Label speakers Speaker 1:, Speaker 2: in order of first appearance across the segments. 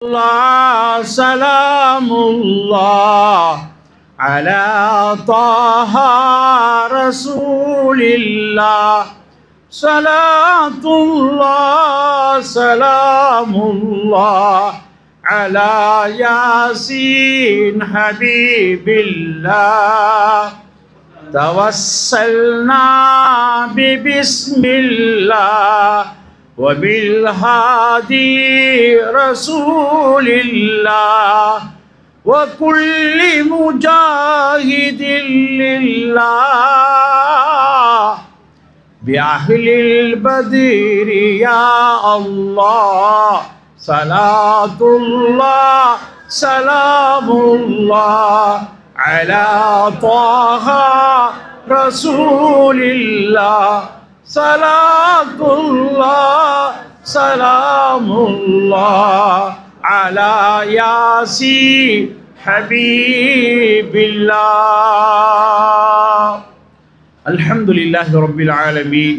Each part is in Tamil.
Speaker 1: الله سلام الله على طه رسول الله صلاة الله سلام الله على ياسين حبيب الله توسلنا ببسم الله وبالهادي رسول الله وكل مجاهد لله بأهل البدر يا الله صلاة الله سلام الله على طه رسول الله صلاة الله سلام الله على ياسين حبيب الله الحمد لله رب العالمين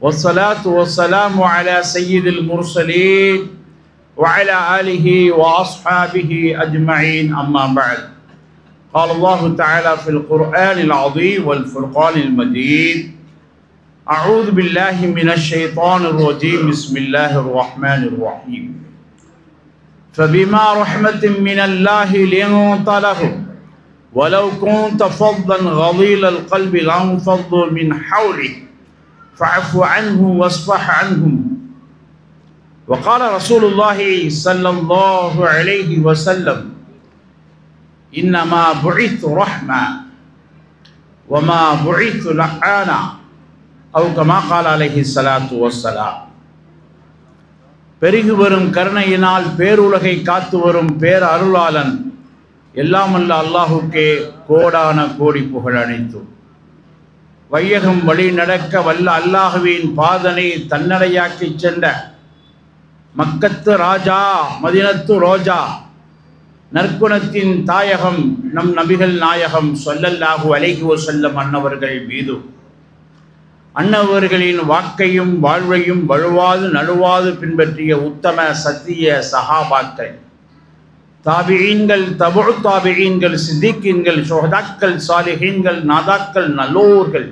Speaker 1: والصلاة والسلام على سيد المرسلين وعلى آله وأصحابه أجمعين أما بعد قال الله تعالى في القرآن العظيم والفرقان المجيد أعوذ بالله من الشيطان الرجيم بسم الله الرحمن الرحيم فبما رحمة من الله لنت لهم ولو كنت فظا غليظ القلب لانفضوا من حولك فاعف عنهم واصفح عنهم وقال رسول الله صلى الله عليه وسلم إنما بعثت رحمة وما بعثت لعانا أو كما قال عليه الصلاة والسلام பெருகி வரும் கருணையினால் பேருலகை காத்து வரும் பேர் அருளாளன் எல்லாம் அல்ல அல்லாஹுக்கே கோடான கோடி புகழ் அனைத்தும். வையகம் வழி நடக்க வல்ல அல்லாஹுவின் பாதனை தன்னடையாக்கி சென்ற மக்கத்து ராஜா மதினத்து ரோஜா நற்குணத்தின் தாயகம் நம் நபிகள் நாயகம் ஸல்லல்லாஹு அலைஹி வஸல்லம் அன்னவர்கள் மீது அன்னவர்களின் வாக்கையும் வாழ்வையும் வழுவாது நழுவாது பின்பற்றிய உத்தம சத்திய சஹாபாக்கள் தாபிஈன்கள் தபுஉ தாபிஈன்கள் சித்திகீன்கள் ஷுஹதாக்கள் சாலிஹீன்கள் நாதாக்கள் நல்லோர்கள்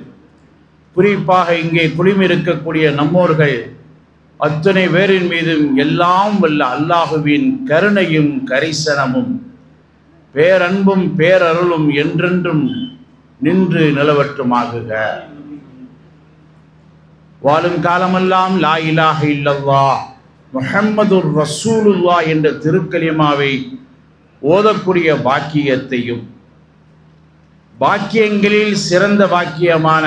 Speaker 1: குறிப்பாக இங்கே குளிமிருக்கக்கூடிய நம்மோர்கள் அத்தனை பேரின் மீதும் எல்லாம் வல்ல அல்லாஹுவின் கருணையும் கரிசனமும் பேரன்பும் பேரருளும் என்றென்றும் நின்று நிலவற்றுமாகுக. வாழும் காலமெல்லாம் லா இலாஹ இல்லல்லாஹ் முஹம்மதுர் ரசூலுல்லாஹ் என்ற திருக்கலிமாவை ஓதக்கூடிய பாக்கியத்தையும் பாக்கியங்களில் சிறந்த பாக்கியமான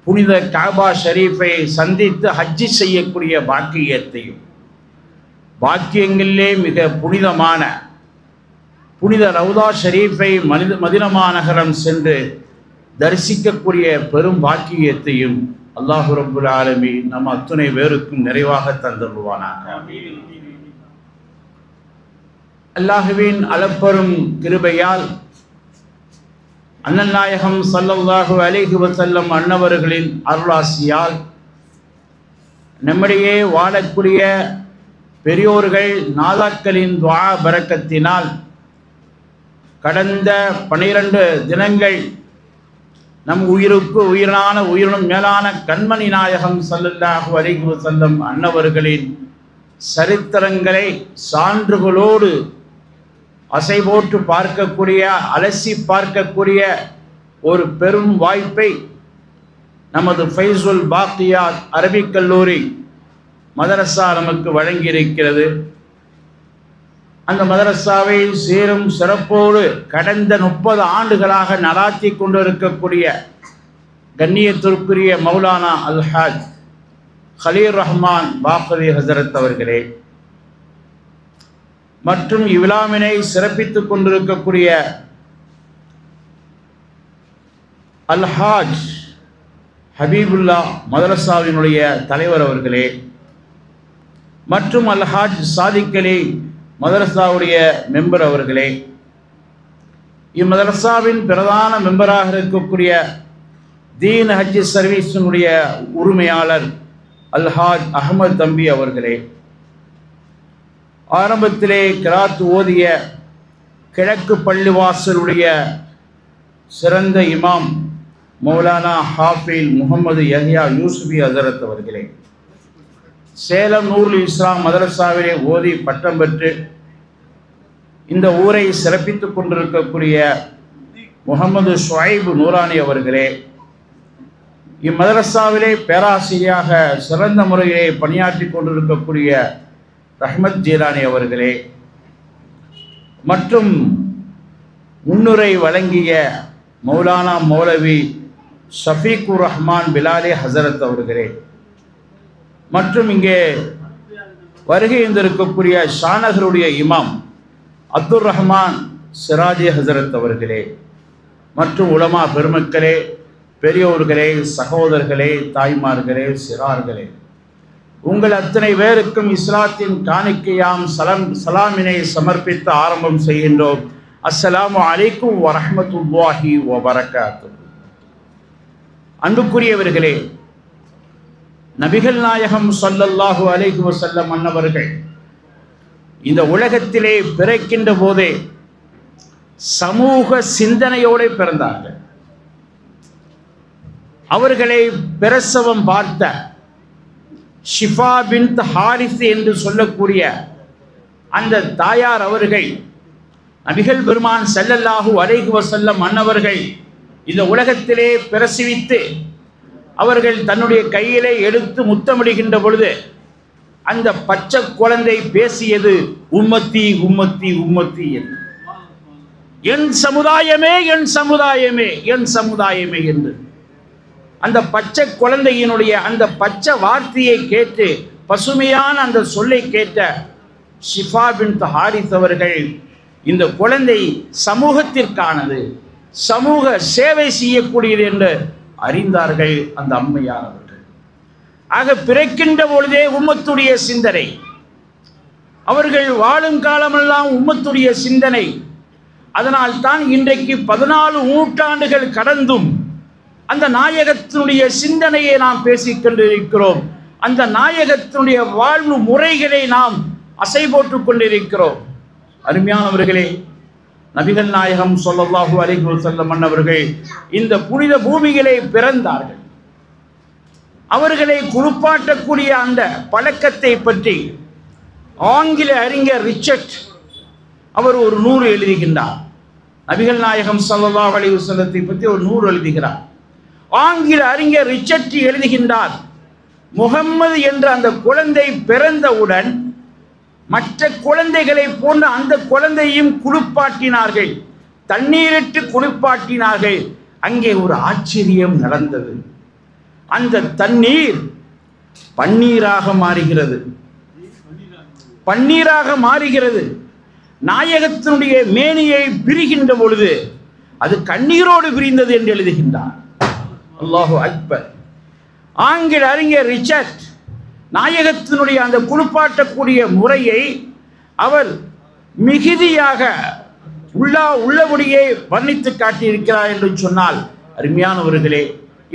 Speaker 1: புனித காபா ஷரீஃபை சந்தித்து ஹஜ்ஜி செய்யக்கூடிய பாக்கியத்தையும் பாக்கியங்களிலே மிக புனிதமான புனித ரவுதா ஷரீஃபை மதீனா நகரம் சென்று தரிசிக்கக்கூடிய பெரும் பாக்கியத்தையும் அல்லாஹு ரப்புல் ஆலமீன் நம் அத்துணை பேருக்கும் நிறைவாக தந்தருவானாக. அல்லாஹுவின் அளப்பெரும் கிருபையால் அண்ணல் நாயகம் ஸல்லல்லாஹு அலைஹி வஸல்லம் அன்னவர்களின் அருளாசியால் நம்மிடையே வாழக்கூடிய பெரியோர்கள் நாதாக்களின் துஆ பரக்கத்தினால் கடந்த 12 தினங்கள் நம் உயிருக்கு உயிரான உயிரினும் மேலான கண்மணி நாயகம் ஸல்லல்லாஹு அலைஹி வஸல்லம் அன்னவர்களின் சரித்திரங்களை சான்றுகளோடு அசை போட்டு பார்க்கக்கூடிய அலசி பார்க்கக்கூடிய ஒரு பெரும் வாய்ப்பை நமது ஃபைசுல் பாக்கியாத் அரபிக் கல்லூரி மதரசா நமக்கு வழங்கியிருக்கிறது. அந்த மதரசாவை சீரும் சிறப்போடு கடந்த 30 ஆண்டுகளாக நடாத்தி கொண்டிருக்கக்கூடிய கண்ணியத்திற்குரிய மௌலானா அல்ஹாஜ் கலீல் ரஹ்மான் பாக்கவி ஹசரத் அவர்களே மற்றும் இவ்விழாவினை சிறப்பித்துக் கொண்டிருக்கக்கூடிய அல்ஹாஜ் ஹபீபுல்லா மதரசாவினுடைய தலைவர் அவர்களே மற்றும் அல்ஹாஜ் சாதிக் அலி மதரசாவுடைய மெம்பர் அவர்களே, இம்மதரசாவின் பிரதான மெம்பராக இருக்கக்கூடிய தீன் ஹஜ் சர்வீஸினுடைய உரிமையாளர் அல்ஹாஜ் அஹமத் தம்பி அவர்களே, ஆரம்பத்திலே கிராத் ஓதிய கிழக்கு பள்ளிவாசலுடைய சிறந்த இமாம் மௌலானா ஹாஃபில் முகமது யஹ்யா யூசுஃபி ஹஸரத் அவர்களே, சேலம் நூருல் இஸ்லாம் மதரசாவிலே ஓதி பட்டம் பெற்று இந்த ஊரை சிறப்பித்துக் கொண்டிருக்கக்கூடிய முகமது ஷுஐப் நூரானி அவர்களே, இம்மதரசாவிலே பேராசிரியராக சிறந்த முறையிலே பணியாற்றி கொண்டிருக்கக்கூடிய ரஹ்மத் ஜீலானி அவர்களே, மற்றும் முன்னுரை வழங்கிய மௌலானா மௌலவி ஷஃபீக்குர் ரஹ்மான் பிலாலி ஹஸரத் அவர்களே, மற்றும் இங்கே வருகை இருந்திருக்கக்கூடிய ஷானகருடைய இமாம் அப்துல் ரஹ்மான் சிராஜி ஹஸரத் அவர்களே, மற்றும் உலமா பெருமக்களே, பெரியோர்களே, சகோதரர்களே, தாய்மார்களே, சிறார்களே, உங்கள் அத்தனை பேருக்கும் இஸ்லாத்தின் காணிக்கையாம் சலாமினை சமர்ப்பித்து ஆரம்பம் செய்கின்றோம். அஸ்ஸலாமு அலைக்கும் வரஹ்மத்துல்லாஹி வபரகாத்துஹு. அன்புக்குரியவர்களே, நபிகள் நாயகம் ஸல்லல்லாஹு அலைஹி வஸல்லம் அன்னவர்கள் இந்த உலகத்திலே பிறக்கின்ற போதே சமூக சிந்தனையோடு பிறந்தார்கள். அவர்களை பிரசவம் பார்த்த ஷிஃபா பின்த் ஹாரிஸ் என்று சொல்லக்கூடிய அந்த தாயார் அவர்கள் நபிகள் பெருமான் ஸல்லல்லாஹு அலைஹி வஸல்லம் அன்னவர்கள் இந்த உலகத்திலே பிரசவித்து அவர்கள் தன்னுடைய கையிலே எடுத்து முத்தமிடுகின்ற பொழுது அந்த பச்சை குழந்தை பேசியது உம்மத்தி உம்மத்தி உம்மத்தி என்று, என் சமுதாயமே என் சமுதாயமே என் சமுதாயமே என்று. அந்த பச்சை குழந்தையினுடைய அந்த பச்சை வார்த்தையை கேட்டு பசுமையான அந்த சொல்லை கேட்ட ஷிஃபா பின்த் ஹாரிஸ் அவர்கள் இந்த குழந்தை சமூகத்திற்கானது, சமூக சேவை செய்யக்கூடியது என்று அறிந்தார்கள் அந்த அம்மையார் அவர்கள். ஆக பிறக்கின்ற பொழுதே உம்மத்துடைய சிந்தனை, அவர்கள் வாழும் காலமெல்லாம் உம்மத்துடைய சிந்தனை. அதனால் தான் இன்றைக்கு 14 நூற்றாண்டுகள் கடந்தும் அந்த நாயகத்தினுடைய சிந்தனையை நாம் பேசிக் கொண்டிருக்கிறோம். அந்த நாயகத்தினுடைய வாழ்வு முறைகளை நாம் அசை போட்டுக் கொண்டிருக்கிறோம். அருமையானவர்களே, நபிகள் நாயகம் ஸல்லல்லாஹு அலைஹி வஸல்லம் அன்னவர்கள் இந்த புனித பூமியிலே பிறந்தார்கள். அவர்களை குளிப்பாட்டக்கூடிய அந்த பழக்கத்தை பற்றி ஆங்கில அறிஞர் ரிச்சர்ட் அவர் ஒரு நூறு எழுதுகின்றார். நபிகள் நாயகம் ஸல்லல்லாஹு அலைஹி வஸல்லத்தை பற்றி ஒரு நூறு எழுதுகிறார். ஆங்கில அறிஞர் ரிச்சர்ட் எழுதுகின்றார், முகம்மது என்ற அந்த குழந்தை பிறந்தவுடன் மற்ற குழந்தைகளை போன்று அந்த குழந்தையும் குளிப்பாட்டினார்கள், தண்ணீரிட்டு குளிப்பாட்டினார்கள். அங்கே ஒரு ஆச்சரியம் நடந்தது. அந்த தண்ணீர் பன்னீராக மாறுகிறது, பன்னீராக மாறுகிறது. நாயகத்தினுடைய மேனியை பிரிகின்ற பொழுது அது கண்ணீரோடு பிரிந்தது என்று எழுதுகின்றார். அல்லாஹு அக்பர். ஆங்கில அறிஞர் ரிச்சர்ட் நாயகத்தினுடைய அந்த குளிப்பாட்டக்கூடிய முறையை அவர் மிகுதியாக உள்ளபடியே வர்ணித்து காட்டியிருக்கிறார் என்று சொன்னால், அருமையானவர்களே,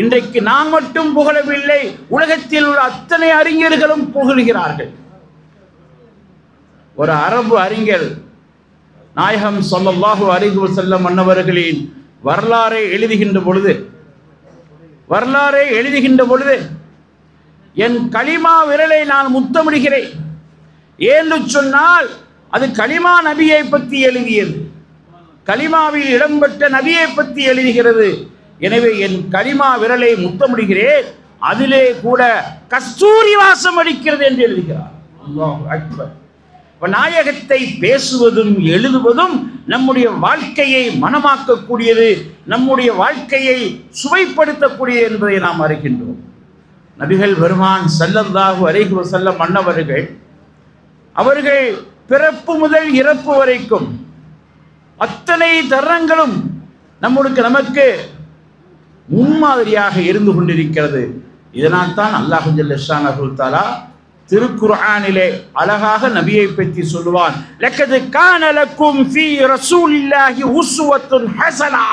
Speaker 1: இன்றைக்கு நாம் மட்டும் புகழவில்லை, உலகத்தில் உள்ள அத்தனை அறிஞர்களும் புகழ்கிறார்கள். ஒரு அரபு அறிஞர் நாயகம் ஸல்லல்லாஹு அலைஹி வஸல்லம் அன்னவர்களின் வரலாறை எழுதுகின்ற பொழுது என் கலிமா விரலை நான் முத்தமிடுகிறேன் என்று சொன்னால் அது கலிமா நபியை பற்றி எழுதியது, கலிமாவில் இடம்பெற்ற நபியை பற்றி எழுதுகிறது. எனவே என் கலிமா விரலை முத்தமிடுகிறேன், அதிலே கூட கஸ்தூரி வாசம் அடிக்கிறது என்று எழுதுகிறார். அல்லாஹு அக்பர். நாயகத்தை பேசுவதும் எழுதுவதும் நம்முடைய வாழ்க்கையை மனமாக்கக்கூடியது, நம்முடைய வாழ்க்கையை சுவைப்படுத்தக்கூடியது என்பதை நாம் அறிகின்றோம். நபிகள் பெருமான் ஸல்லல்லாஹு அலைஹி வஸல்லம் அன்னவர்கள் அவர்கள் பிறப்பு முதல் இறப்பு வரைக்கும் அத்தனை தருணங்களும் நமக்கு முன்மாதிரியாக இருந்து கொண்டிருக்கிறது. இதனால் தான் அல்லாஹ் ஜல்ல ஷானஹு தஆலா திருக்குர்ஆனிலே அழகாக நபியை பற்றி சொல்லுவான், லக்கத் கான லக்கும் ஃபீ ரசூலில்லாஹி உஸ்வத்துன் ஹஸனா.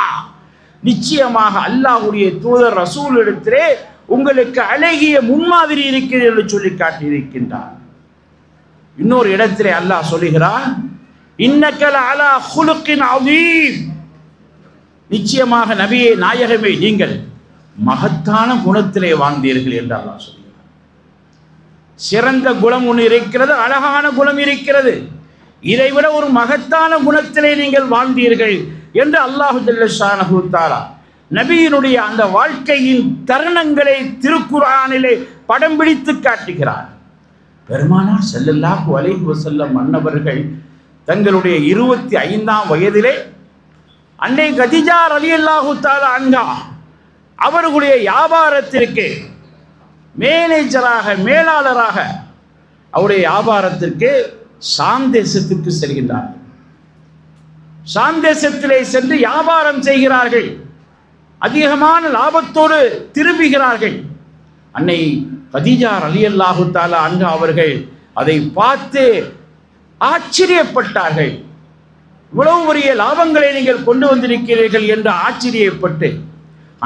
Speaker 1: நிச்சயமாக அல்லாஹ்வுடைய தூதர் ரசூலிடத்திலே உங்களுக்கு அழகிய முன்மாதிரி இருக்கிறது என்று சொல்லி காட்டியிருக்கின்றார். இன்னொரு இடத்திலே அல்லாஹ் சொல்லுகிறான், இன்னக லஅலா குலுகின் அதீம், நிச்சயமாக நபியே நாயகமே நீங்கள் மகத்தான குணத்திலே வாழ்ந்தீர்கள் என்று அல்லாஹ் சொல்கிறார். சிறந்த குணம் ஒன்று இருக்கிறது, அழகான குணம் இருக்கிறது. இதைவிட ஒரு மகத்தான குணத்திலே நீங்கள் வாழ்ந்தீர்கள் என்று அல்லாஹு ஜல்ல ஷானஹு தஆலா நபியினுடைய அந்த வாழ்க்கையின் தருணங்களை திருக்குர்ஆனிலே படம் பிடித்து காட்டுகிறார். பெருமானார் ஸல்லல்லாஹு அலைஹி வஸல்லம் அன்னவர்கள் தங்களுடைய 25ஆம் வயதிலே அன்னை கதீஜா ரலியல்லாஹு தஆலா அன்ஹா அவர்களுடைய வியாபாரத்திற்கு மேனேஜராக, மேலாளராக அவருடைய வியாபாரத்திற்கு ஷாம் தேசத்துக்கு செல்கின்றார்கள். ஷாம் தேசத்திலே சென்று வியாபாரம் செய்கிறார்கள். அதிகமான லாபத்தோடு திரும்புகிறார்கள். அன்னை கதீஜா ரலியல்லாஹு தஆலா அன்ஹா அவர்கள் அதை பார்த்து ஆச்சரியப்பட்டார்கள். இவ்வளவு பெரிய லாபங்களை நீங்கள் கொண்டு வந்திருக்கிறீர்கள் என்று ஆச்சரியப்பட்டு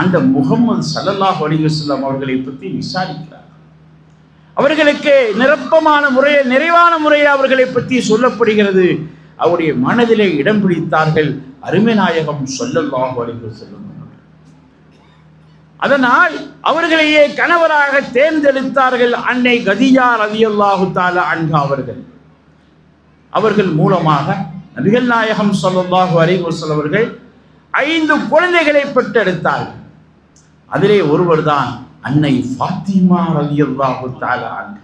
Speaker 1: அந்த முஹம்மது ஸல்லல்லாஹு அலைஹி வஸல்லம் அவர்களை பற்றி விசாரிக்கிறார். அவர்களுக்கு நிரப்பமான முறையில், நிறைவான முறையில் அவர்களை பற்றி சொல்லப்படுகிறது. அவருடைய மனதிலே இடம் பிடித்தார்கள் அருமை நாயகம் ஸல்லல்லாஹு அலைஹி வஸல்லம். அதனால் அவர்களையே கணவராக தேர்ந்தெடுத்தார்கள் அன்னை கதீஜா ரலியல்லாஹு தஆலா அன்ஹா அவர்கள். அவர்கள் மூலமாக நபிகள் நாயகம் ஸல்லல்லாஹு அலைஹி வஸல்லம் அவர்கள் 5 குழந்தைகளை பெற்றெடுத்தார்கள். அதிலே ஒருவர் தான் அன்னை ஃபாத்திமா ரலியல்லாஹு தஆலா அன்ஹா.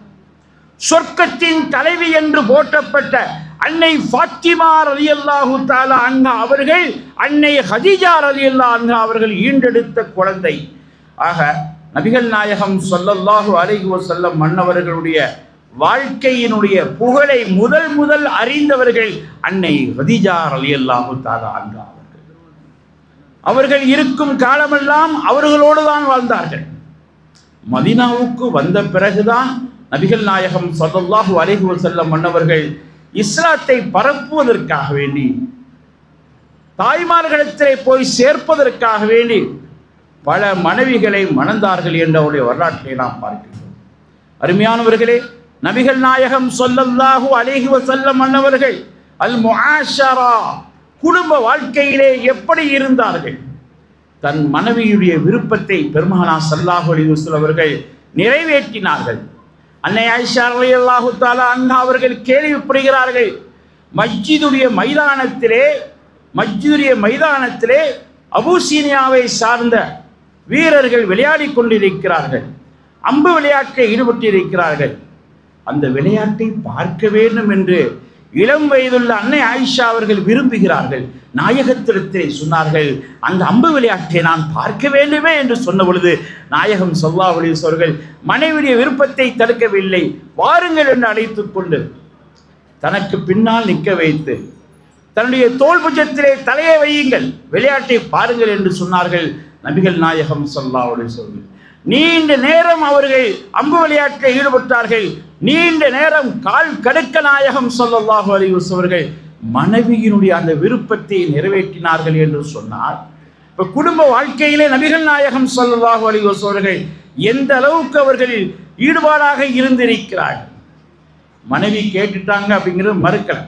Speaker 1: சொர்க்கத்தின் தலைவி என்று போற்றப்பட்ட அன்னை ஃபாத்திமா ரலியல்லாஹு தஆலா அன்ஹா அவர்கள் அன்னை கதீஜா ரலியல்லாஹு அன்ஹா அவர்கள் ஈண்டெடுத்த குழந்தை. ஆக நபிகள் நாயகம் ஸல்லல்லாஹு அலைஹி வஸல்லம் மன்னவர்களுடைய வாழ்க்கையினுடைய புகழை முதல் அறிந்தவர்கள் அன்னை கதீஜா ரலியல்லாஹு தஆலா அன்ஹா அவர்கள். அவர்கள் இருக்கும் காலமெல்லாம் அவர்களோடு தான் வாழ்ந்தார்கள். மதீனாவுக்கு வந்த பிறகுதான் நபிகள் நாயகம் ஸல்லல்லாஹு அலைஹி வஸல்லம் மன்னவர்கள் இஸ்லாத்தை பரப்புவதற்காக வேண்டி, தாய்மார்களிடத்திலே போய் சேர்ப்பதற்காக வேண்டி பல மனைவிகளை மணந்தார்கள் என்ற அவருடைய வரலாற்றை நாம் பார்க்கிறோம். அருமையானவர்களே, நபிகள் நாயகம் ஸல்லல்லாஹு அலைஹி வஸல்லம் மன்னவர்கள் அல் முஆஷரா குடும்ப வாழ்க்கையிலே எப்படி இருந்தார்கள்? தன் மனைவியுடைய விருப்பத்தை பெருமானார் ஸல்லல்லாஹு அலைஹி வஸல்லம் அவர்கள் நிறைவேற்றினார்கள். அன்னை ஆயிஷா ரலியல்லாஹு தஆலா அன்ஹா அவர்கள் கேள்விப்படுகிறார்கள், மஸ்ஜிதுடைய மைதானத்திலே அபூசீனியாவை சார்ந்த வீரர்கள் விளையாடி கொண்டிருக்கிறார்கள், அம்பு விளையாட்டில் ஈடுபட்டிருக்கிறார்கள். அந்த விளையாட்டை பார்க்க வேண்டும் என்று இளம் வயதுள்ள அன்னை ஆயிஷா அவர்கள் விரும்புகிறார்கள். நாயகத்திடத்திலே சொன்னார்கள், அந்த அம்பு விளையாட்டை நான் பார்க்க வேண்டுமே என்று சொன்ன பொழுது நாயகம் ஸல்லல்லாஹு அலைஹி வஸல்லம் அவர்கள் மனைவியுடைய விருப்பத்தை தடுக்கவில்லை. வாருங்கள் என்று அழைத்துக் கொண்டு தனக்கு பின்னால் நிற்க வைத்து தன்னுடைய தோள் புஜத்திலே தலையை வையுங்கள், விளையாட்டை பாருங்கள் என்று சொன்னார்கள் நபிகள் நாயகம் ஸல்லல்லாஹு அலைஹி வஸல்லம். நீண்ட நேரம் அவர்கள் அம்பு விளையாட்டில் ஈடுபட்டார்கள். நீண்ட நேரம் கால் கடுக்க நாயகம் ஸல்லல்லாஹு அலைஹி வஸல்லம் அவர்கள் மனைவியினுடைய அந்த விருப்பத்தை நிறைவேற்றினார்கள் என்று சொன்னார். இப்போ குடும்ப வாழ்க்கையிலே நபிகள் நாயகம் ஸல்லல்லாஹு அலைஹி வஸல்லம் அவர்கள் எந்த அளவுக்கு அவர்கள் ஈடுபாடாக இருந்திருக்கிறார்கள். மனைவி கேட்டுட்டாங்க அப்படிங்கிறது மறுக்கல,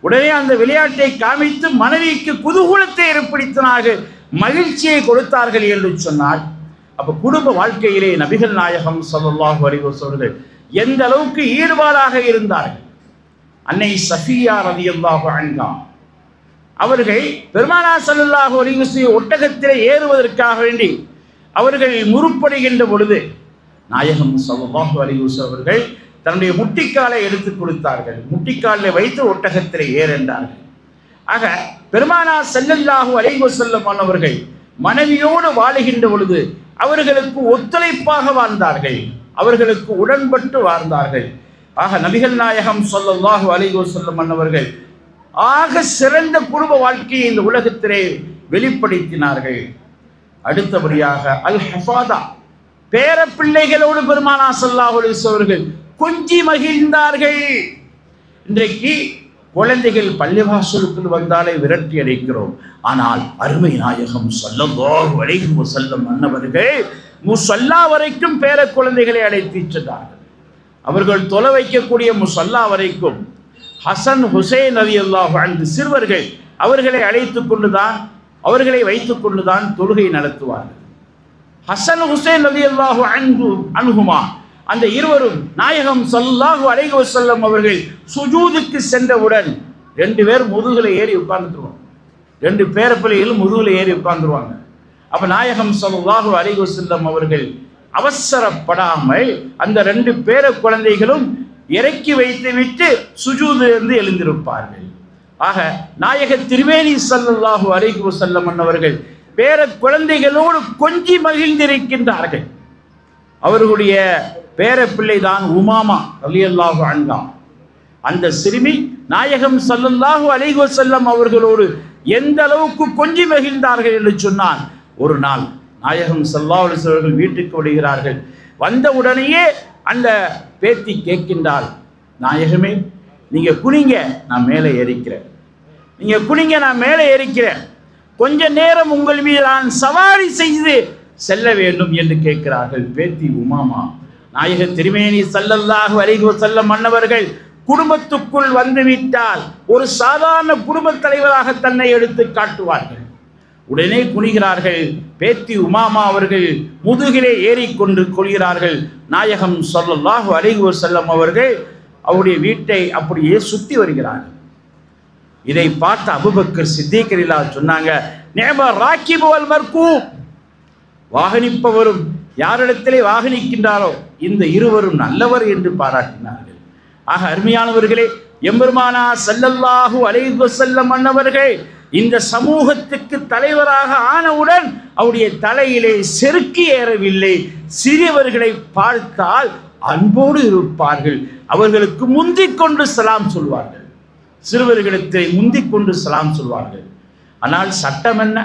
Speaker 1: உடனே அந்த விளையாட்டை காமித்து மனைவிக்கு குதூகலத்தை ஏற்படுத்தினார்கள், மகிழ்ச்சியை கொடுத்தார்கள் என்று சொன்னார். அப்போ குடும்ப வாழ்க்கையிலே நபிகள் நாயகம் ஸல்லல்லாஹு அலைஹி வஸல்லம் அவர்கள் எந்த அளவுக்கு ஈடுபாடாக இருந்தார்கள். அன்னை சஃபியா ரலியல்லாஹு அன்ஹா அவர்கள் பெருமானார் ஸல்லல்லாஹு அலைஹி வஸல்லம் ஒட்டகத்திலே ஏறுவதற்காக வேண்டி அவர்கள் முறுப்படுகின்ற பொழுது நாயகம் ஸல்லல்லாஹு அலைஹி வஸல்லம் அவர்கள் தன்னுடைய முட்டிக்காலை எடுத்துக் கொடுத்தார்கள். முட்டிக்காலில் வைத்து ஒட்டகத்திலே ஏறென்றார்கள். ஆக பெருமானார் ஸல்லல்லாஹு அலைஹி வஸல்லம் அவர்கள் மனைவியோடு வாழுகின்ற பொழுது அவர்களுக்கு ஒத்துழைப்பாக வாழ்ந்தார்கள், அவர்களுக்கு உடன்பட்டு வாழ்ந்தார்கள். ஆக நபிகள் நாயகம் ஸல்லல்லாஹு அலைஹி வஸல்லம் அவர்கள் ஆக சிறந்த குடும்ப வாழ்க்கையை இந்த உலகத்திலே வெளிப்படுத்தினார்கள். அடுத்தபடியாக அல் ஹஃபாதா பேர பிள்ளைகளோடு பெருமானார் ஸல்லல்லாஹு அலைஹி வஸல்லம் அவர்கள் கொஞ்சி மகிழ்ந்தார்கள். இன்றைக்கு குழந்தைகள் பள்ளிவாசலுக்கு வந்தாலே விரட்டி அடைக்கிறோம். ஆனால் அருமை நாயகம் ஸல்லல்லாஹு அலைஹி வஸல்லம் அன்னவர்கள் முஸல்லா வரைக்கும் பேர குழந்தைகளை அழைத்து சென்றார்கள். அவர்கள் தொலை வைக்கக்கூடிய முஸல்லா வரைக்கும் ஹசன் ஹுசைன் ரலியல்லாஹு அன்ஹு சிறுவர்கள் அவர்களை அவர்களை வைத்துக் கொண்டுதான் தொழுகை நடத்துவார்கள். ஹசன் ஹுசைன் ரலியல்லாஹு அன்ஹுமா அந்த இருவரும் நாயகம் ஸல்லல்லாஹு அலைஹி வஸல்லம் அவர்கள் சுஜூதுக்கு சென்றவுடன் 2 பேர் முதுகுல ஏறி உட்கார்ந்துருவாங்க. 2 பேரப்பிள்ளைகள் முதுகுல ஏறி உட்கார்ந்துருவாங்க. அப்ப நாயகம் ஸல்லல்லாஹு அலைஹி வஸல்லம் அவர்கள் அவசரப்படாமல் அந்த 2 பேர குழந்தைகளும் இறக்கி வைத்து விட்டு சுஜூதிலிருந்து எழுந்திருப்பார்கள். ஆக நாயக திருமேனி ஸல்லல்லாஹு அலைஹி வஸல்லம் அவர்கள் பேர குழந்தைகளோடு கொஞ்சி மகிழ்ந்திருக்கின்றார்கள். அவர்களுடைய பேர பிள்ளைதான் உமாமா ரலியல்லாஹு அன்ஹா. அந்த சிறுமி நாயகம் ஸல்லல்லாஹு அலைஹி வஸல்லம் அவர்களோடு எந்த அளவுக்கு கொஞ்சி மகிழ்ந்தார்கள் என்று சொன்னால், ஒரு நாள் நாயகம் ஸல்லல்லாஹு அலைஹி வஸல்லம் அவர்கள் வீட்டுக்கு வருகிறார்கள். வந்த உடனேயே அந்த பேத்தி கேட்கின்றாள், நாயகமே நீங்க குனிங்க, நான் மேலே ஏறிக்கிறேன். நீங்க குனிங்க, நான் மேலே ஏறிக்கிறேன். கொஞ்ச நேரம் உங்கள் மீது நான் சவாரி செய்து செல்ல வேண்டும் என்று கேட்கிறார்கள் பேத்தி உமாமா. நாயக திருமேனி ஸல்லல்லாஹு அலைஹி வஸல்லம் மன்னவர்கள் குடும்பத்துக்குள் வந்துவிட்டால் ஒரு சாதாரண குடும்ப தலைவராக தன்னை எடுத்து காட்டுவார்கள். உடனே குனிகிறார்கள். பேத்தி உமாமா அவர்கள் முதுகிலே ஏறிக்கொண்டு கொள்கிறார்கள். நாயகம் ஸல்லல்லாஹு அலைஹி வஸல்லம் அவர்கள் அவருடைய வீட்டை அப்படியே சுத்தி வருகிறார்கள். இதை பார்த்த அபூபக்கர் சித்திக் ரலியல்லாஹு சொன்னாங்க, நிஅம ராக்கிபு வல் மர்கூப், வாகனிப்பவரும் யாரிடத்திலே வாகனிக்கின்றாரோ இந்த இருவரும் நல்லவர் என்று பாராட்டினார்கள். ஆக அருமையானவர்களே, எம்பெருமானார் ஸல்லல்லாஹு அலைஹி வஸல்லம் அன்னவர்கள் இந்த சமூகத்துக்கு தலைவராக ஆனவுடன் அவருடைய தலையிலே செருக்கி ஏறவில்லை. சிறியவர்களை பார்த்தால் அன்போடு இருப்பார்கள். அவர்களுக்கு முந்திக் கொண்டு சலாம் சொல்வார்கள். சிறுவர்களுக்கு முந்திக் கொண்டு சலாம் சொல்வார்கள். ஆனால் சட்டம் என்ன?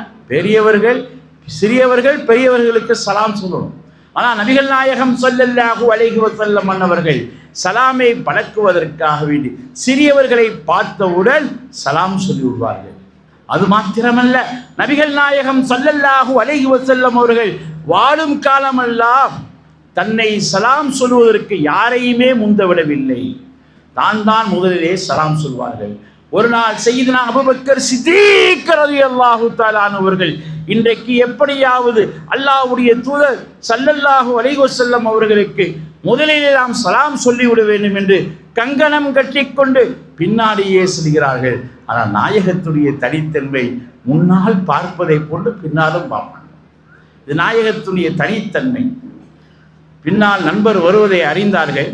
Speaker 1: சிறியவர்கள் பெரியவர்களுக்கு சலாம் சொல்லணும். ஆனால் நபிகள் நாயகம் ஸல்லல்லாஹு அலைஹி வஸல்லம் அன்னவர்கள் சலாமை பழக்குவதற்காக வேண்டி சிறியவர்களை பார்த்தவுடன் சலாம் சொல்லி விடுவார்கள். அது மாத்திரமல்ல, நபிகள் நாயகம் ஸல்லல்லாஹு அலைஹி வஸல்லம் அவர்கள் வாழும் காலமெல்லாம் தன்னை சலாம் சொல்வதற்கு யாரையுமே முந்தவிடவில்லை. தான் முதலிலே சலாம் சொல்வார்கள். ஒரு நாள் சையதுனா அபூபக்கர் சித்தீக் ரலியல்லாஹு தஆலா அவர்கள் இன்றைக்கு எப்படியாவது அல்லாஹ்வுடைய தூதர் ஸல்லல்லாஹு அலைஹி வஸல்லம் அவர்களுக்கு முதலிலே நாம் சலாம் சொல்லிவிட வேண்டும் என்று கங்கணம் கட்டிக்கொண்டு பின்னாடியே செல்கிறார்கள். ஆனால் நாயகத்துடைய தனித்தன்மை முன்னால் பார்ப்பதை போன்று பின்னாலும் பார்ப்பாங்க. இது நாயகத்துடைய தனித்தன்மை. பின்னால் நண்பர் வருவதை அறிந்தார்கள்.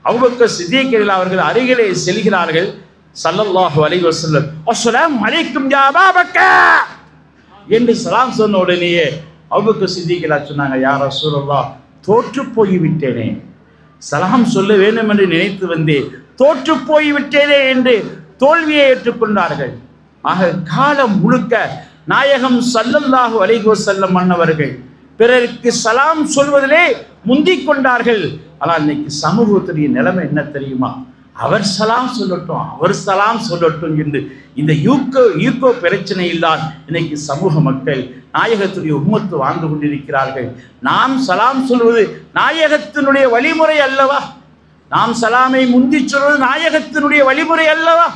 Speaker 1: அபூபக்கர் சித்தீக் ரலியல்லாஹு அவர்கள் அருகிலே செல்கிறார்கள். ஸல்லல்லாஹு அலைஹி வஸல்லம் அஸ்ஸலாமு அலைக்கும் யா அபூபக்கர் என்று சலாம் சொன்ன உடனேயே அபூபக்கர் சித்தீக் ரலியல்லாஹு சொன்னாங்க, யா ரசூலல்லாஹ், தோற்று போய்விட்டேனே, சலாம் சொல்ல வேண்டும் என்று நினைத்து வந்தேன், தோற்று போய்விட்டேனே என்று தோல்வியை ஏற்றுக்கொண்டார்கள். ஆக காலம் முழுக்க நாயகம் ஸல்லல்லாஹு அலைஹி வஸல்லம் அன்னவர்கள் பிறருக்கு சலாம் சொல்வதிலே முந்திக் கொண்டார்கள். ஆனால் இன்னைக்கு சமூகத்துடைய நிலைமை என்ன தெரியுமா? அவர் சலாம் சொல்லட்டும் என்று இந்த யூகோ பிரச்சனையில் தான் இன்னைக்கு சமூக மக்கள் நாயகத்துடைய உம்மத்து வாழ்ந்து கொண்டிருக்கிறார்கள். நாம் சலாம் சொல்வது நாயகத்தினுடைய வழிமுறை அல்லவா? நாம் சலாமை முந்தி சொல்வது நாயகத்தினுடைய வழிமுறை அல்லவா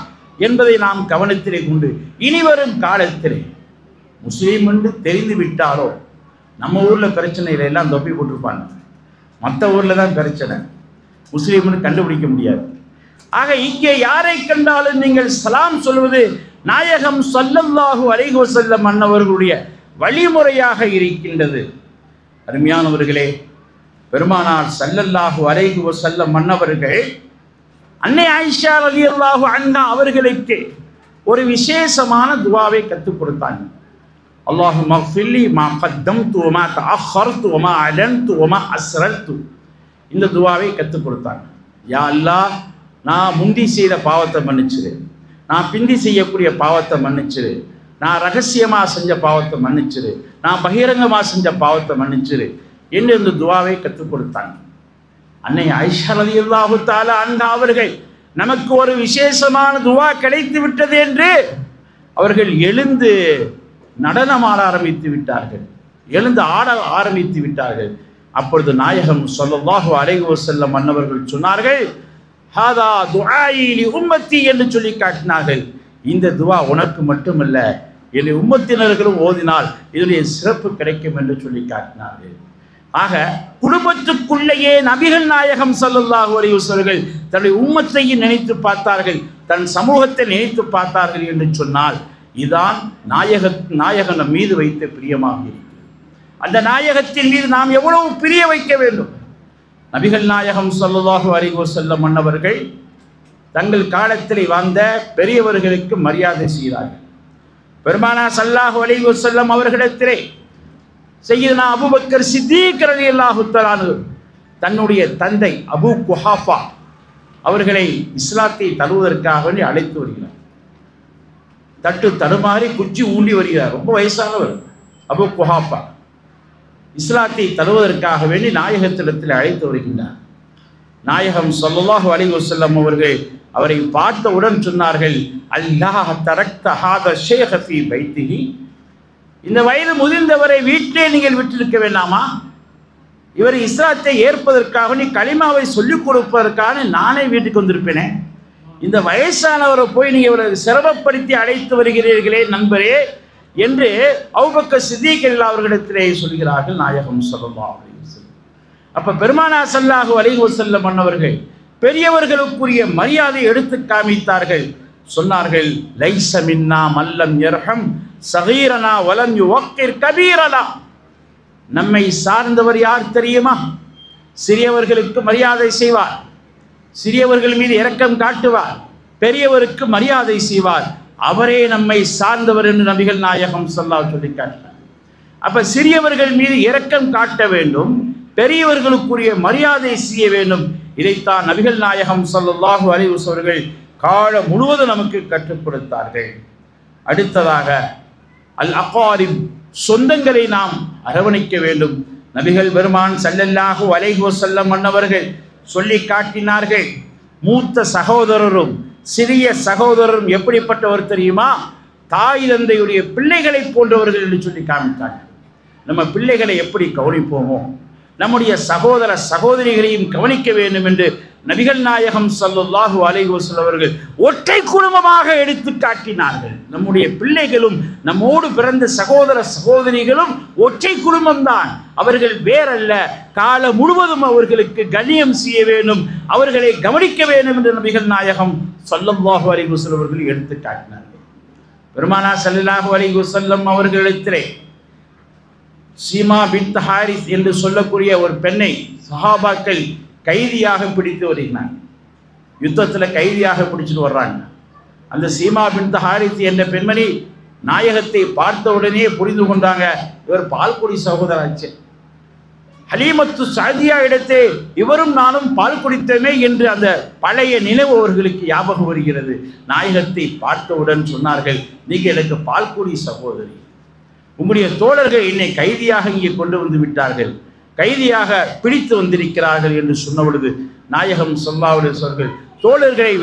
Speaker 1: என்பதை நாம் கவனத்திலே கொண்டு இனிவரும் காலத்திலே முஸ்லீம் என்று தெரிந்து விட்டாரோ, நம்ம ஊரில் பிரச்சனைகளை எல்லாம் தொப்பி போட்டிருப்பாங்க, மற்ற ஊரில் தான் பிரச்சனை, முஸ்லீம்னு கண்டுபிடிக்க முடியாது. ஆக இங்கே யாரை கண்டாலும் நீங்கள் சலாம் சொல்வது நாயகம் ஸல்லல்லாஹு அலைஹி வஸல்லம் அன்னவர்களுடைய வழிமுறையாக இருக்கின்றது. அருமையானவர்களே, பெருமானார் ஸல்லல்லாஹு அலைஹி வஸல்லம் அன்னவர்கள் அன்னை ஆயிஷா ரலியல்லாஹு அன்ஹா அவர்களுக்கு ஒரு விசேஷமான துஆவை கற்றுக் கொடுத்தாங்க. அல்லாஹும்ம ஃபில்லி மா கத்தம்து வமா தஅخرت வமா அலன்து வமா அஸ்ரர்து. இந்த துஆவை கற்றுக் கொடுத்தாங்க. யா அல்லாஹ், நான் முந்தி செய்த பாவத்தை மன்னிச்சிரு, நான் பிந்தி செய்யக்கூடிய பாவத்தை மன்னிச்சிரு, நான் ரகசியமாக செஞ்ச பாவத்தை மன்னிச்சிரு, நான் பகிரங்கமாக செஞ்ச பாவத்தை மன்னிச்சிரு என்று இந்த துஆவை கற்றுக் கொடுத்தாங்க. அன்னை ஆயிஷா ரலியல்லாஹு தஆலா அன்ஹா அவர்கள் நமக்கு ஒரு விசேஷமான துஆ கிடைத்து விட்டது என்று அவர்கள் எழுந்து நடனமாட ஆரம்பித்து விட்டார்கள், எழுந்து ஆட ஆரம்பித்து விட்டார்கள். அப்பொழுது நாயகம் ஸல்லல்லாஹு அலைஹி வஸல்லம் அன்னவர்கள் சொன்னார்கள், ஹாதா துஆஇ லி உம்மத்தி என்று சொல்லி காட்டினார்கள். இந்த துவா உனக்கு மட்டுமல்ல, என்னுடைய உம்மத்தினர்களும் ஓதினால் இதனுடைய சிறப்பு கிடைக்கும் என்று சொல்லி காட்டினார்கள். ஆக குடும்பத்துக்குள்ளேயே நபிகள் நாயகம் ஸல்லல்லாஹு அலைஹி வஸல்லம் தன்னுடைய உம்மத்தையும் நினைத்து பார்த்தார்கள், தன் சமூகத்தை நினைத்து பார்த்தார்கள் என்று சொன்னால் இதுதான் நாயகன் மீது வைத்த பிரியமாக இருக்கிறது. அந்த நாயகத்தின் மீது நாம் எவ்வளவு பிரிய வைக்க வேண்டும். நபிகள் நாயகம் ஸல்லல்லாஹு அலைஹி வஸல்லம் அன்னவர்கள் தங்கள் காலத்தில் வாழ்ந்த பெரியவர்களுக்கு மரியாதை செய்தார்கள். பெருமானார் ஸல்லல்லாஹு அலைஹி வஸல்லம் அவர்களிடத்திலே சய்யிதுனா அபூபக்கர் சித்தீக் ரலியல்லாஹு தஆலா அன்ஹு தன்னுடைய தந்தை அபூ குஹாஃபா அவர்களை இஸ்லாத்தை தழுவதற்காக வேண்டி அழைத்து வருகிறார். தட்டு தடுமாறி குச்சி ஊண்டி வருகிறார். ரொம்ப வயசானவர் அபூ குஹாஃபா. இஸ்லாத்தை தழுவதற்காக வேண்டி நாயகத்திடத்தில் அழைத்து வருகின்றார். நாயகம் ஸல்லல்லாஹு அலைஹி வஸல்லம் அவர்கள் அவரை பார்த்தவுடன் சொன்னார்கள், அல்லாஹ் தரக்த ஹாதா ஷேഖ ஃபீ பைத்திஹி, இந்த வயது முதிர்ந்தவரை வீட்டிலே நீங்கள் விட்டிருக்க வேண்டாமா? இவர் இஸ்லாத்தை ஏற்பதற்காக நீ கலிமாவை சொல்லிக் கொடுப்பதற்காக நானே வீட்டுக்கு வந்திருப்பேனே, இந்த வயசானவரை போய் நீங்கள் இவரை சிரமப்படுத்தி அழைத்து வருகிறீர்களே நண்பரே என்று அபூபக்கர் சித்தீக் அவர்களிடத்திலே சொல்கிறார்கள் நாயகம் ஸல்லல்லாஹு அலைஹி வஸல்லம். அப்ப பெருமானார் ஸல்லல்லாஹு அலைஹி வஸல்லம் அன்னவர்கள் பெரியவர்களுக்குரிய மரியாதை எடுத்து காமித்தார்கள். சொன்னார்கள், லைஸ மின்னா மல்லம் யர்ஹம் ஸகீரனா வலம் யுவக்கிர் கபீரனா. நம்மை சார்ந்தவர் யார் தெரியுமா? சிறியவர்களுக்கு மரியாதை செய்வார், சிறியவர்கள் மீது இரக்கம் காட்டுவார், பெரியவருக்கு மரியாதை செய்வார், அவரே நம்மை சார்ந்தவர் என்று நபிகள் நாயகம் ஸல்லல்லாஹு அலைஹி சொல்லி காட்டினார். அப்ப சிறியவர்கள் மீது இரக்கம் காட்ட வேண்டும், பெரியவர்களுக்குரிய மரியாதை செய்ய வேண்டும். இதைத்தான் நபிகள் நாயகம் ஸல்லல்லாஹு அலைஹி வஸல்லம் காலம் முழுவதும் நமக்கு கற்றுக் கொடுத்தார்கள். அடுத்ததாக அல் அகாரிப், சொந்தங்களை நாம் அரவணைக்க வேண்டும். நபிகள் பெருமான் ஸல்லல்லாஹு அலைஹி வஸல்லம் அன்னவர்கள் சொல்லி காட்டினார்கள், மூத்த சகோதரரும் சிறிய சகோதரரும் எப்படிப்பட்டவர் தெரியுமா? தாய் தந்தையுடைய பிள்ளைகளை போன்றவர்கள் என்று சொல்லி காமித்தார்கள். நம்ம பிள்ளைகளை எப்படி கவனிப்போமோ நம்முடைய சகோதர சகோதரிகளையும் கவனிக்க வேண்டும் என்று நபிகள் நாயகம் ஸல்லல்லாஹு அலைஹி வஸல்லம் அவர்கள் ஒற்றை குடும்பமாக எடுத்து காட்டினார்கள். நம்முடைய பிள்ளைகளும் நம்மோடு பிறந்த சகோதர சகோதரிகளும் ஒற்றை குடும்பம்தான், அவர்கள் வேறல்ல. காலம் முழுவதும் அவர்களுக்கு கண்ணியம் செய்ய வேண்டும், அவர்களை கவனிக்க வேண்டும் என்று நபிகள் நாயகம் ஸல்லல்லாஹு அலைஹி வஸல்லம் அவர்கள் எடுத்து காட்டினார்கள். பெருமானார் ஸல்லல்லாஹு அலைஹி வஸல்லம் அவர்களிடத்திலே சீமா பின்த் ஹாரிஸ் என்று சொல்லக்கூடிய ஒரு பெண்ணை சஹாபாக்கள் கைதியாக பிடித்து வருகிறாங்க. யுத்தத்தில் கைதியாக பிடிச்சிட்டு வர்றாங்க. அந்த சீமா பின்த் ஹாரிஸ் என்ற பெண்மணி நாயகத்தை பார்த்த உடனே புரிந்து கொண்டாங்க, இவர் பால்குடி சகோதராச்சு. ஹலீமத்து சாதியா இடத்தே இவரும் நானும் பால் குடித்தமே என்று அந்த பழைய நினைவு அவர்களுக்கு ஞாபகம் வருகிறது. நாயகத்தை பார்த்தவுடன் சொன்னார்கள், நீங்க எனக்கு பால்குடி சகோதரி, உங்களுடைய தோழர்கள் என்னை கைதியாக இங்கே கொண்டு வந்து விட்டார்கள், கைதியாக பிடித்து வந்திருக்கிறார்கள் என்று சொன்ன பொழுது நாயகம் ஸல்லல்லாஹு அலைஹி வஸல்லம் தோழர்களை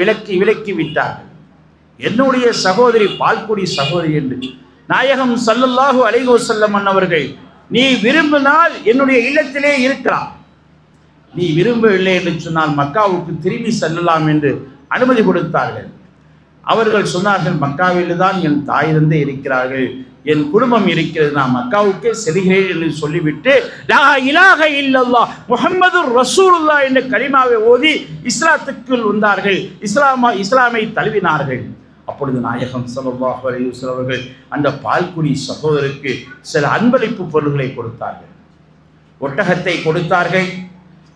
Speaker 1: விலக்கி விட்டார்கள். என்னுடைய சகோதரி பால்குடி சகோதரி என்று நாயகம் ஸல்லல்லாஹு அலைஹி வஸல்லம் அன்னவர்கள், நீ விரும்பினால் என்னுடைய இல்லத்திலே இருக்கலாம், நீ விரும்பவில்லை என்று சொன்னால் மக்காவுக்கு திரும்பி செல்லலாம் என்று அனுமதி கொடுத்தார்கள். அவர்கள் சொன்னார்கள், மக்காவில் தான் என் தாய் தந்தை இருக்கிறார்கள், என் குடும்பம் இருக்கிறது, நான் மக்காவுக்கே செல்கிறேன் என்று சொல்லிவிட்டு லா இலாஹ இல்லல்லாஹ் முஹம்மதுர் ரசூலுல்லாஹ் என்ற கலிமாவை ஓதி இஸ்லாத்துக்குள் வந்தார்கள், இஸ்லாமை தழுவினார்கள். அப்பொழுது நாயகம் ஸல்லல்லாஹு அலைஹி வஸல்லம் அவர்கள் அந்த பால்குடி சகோதரருக்கு சில அன்பளிப்பு பொருள்களை கொடுத்தார்கள். ஒட்டகத்தை கொடுத்தார்கள்,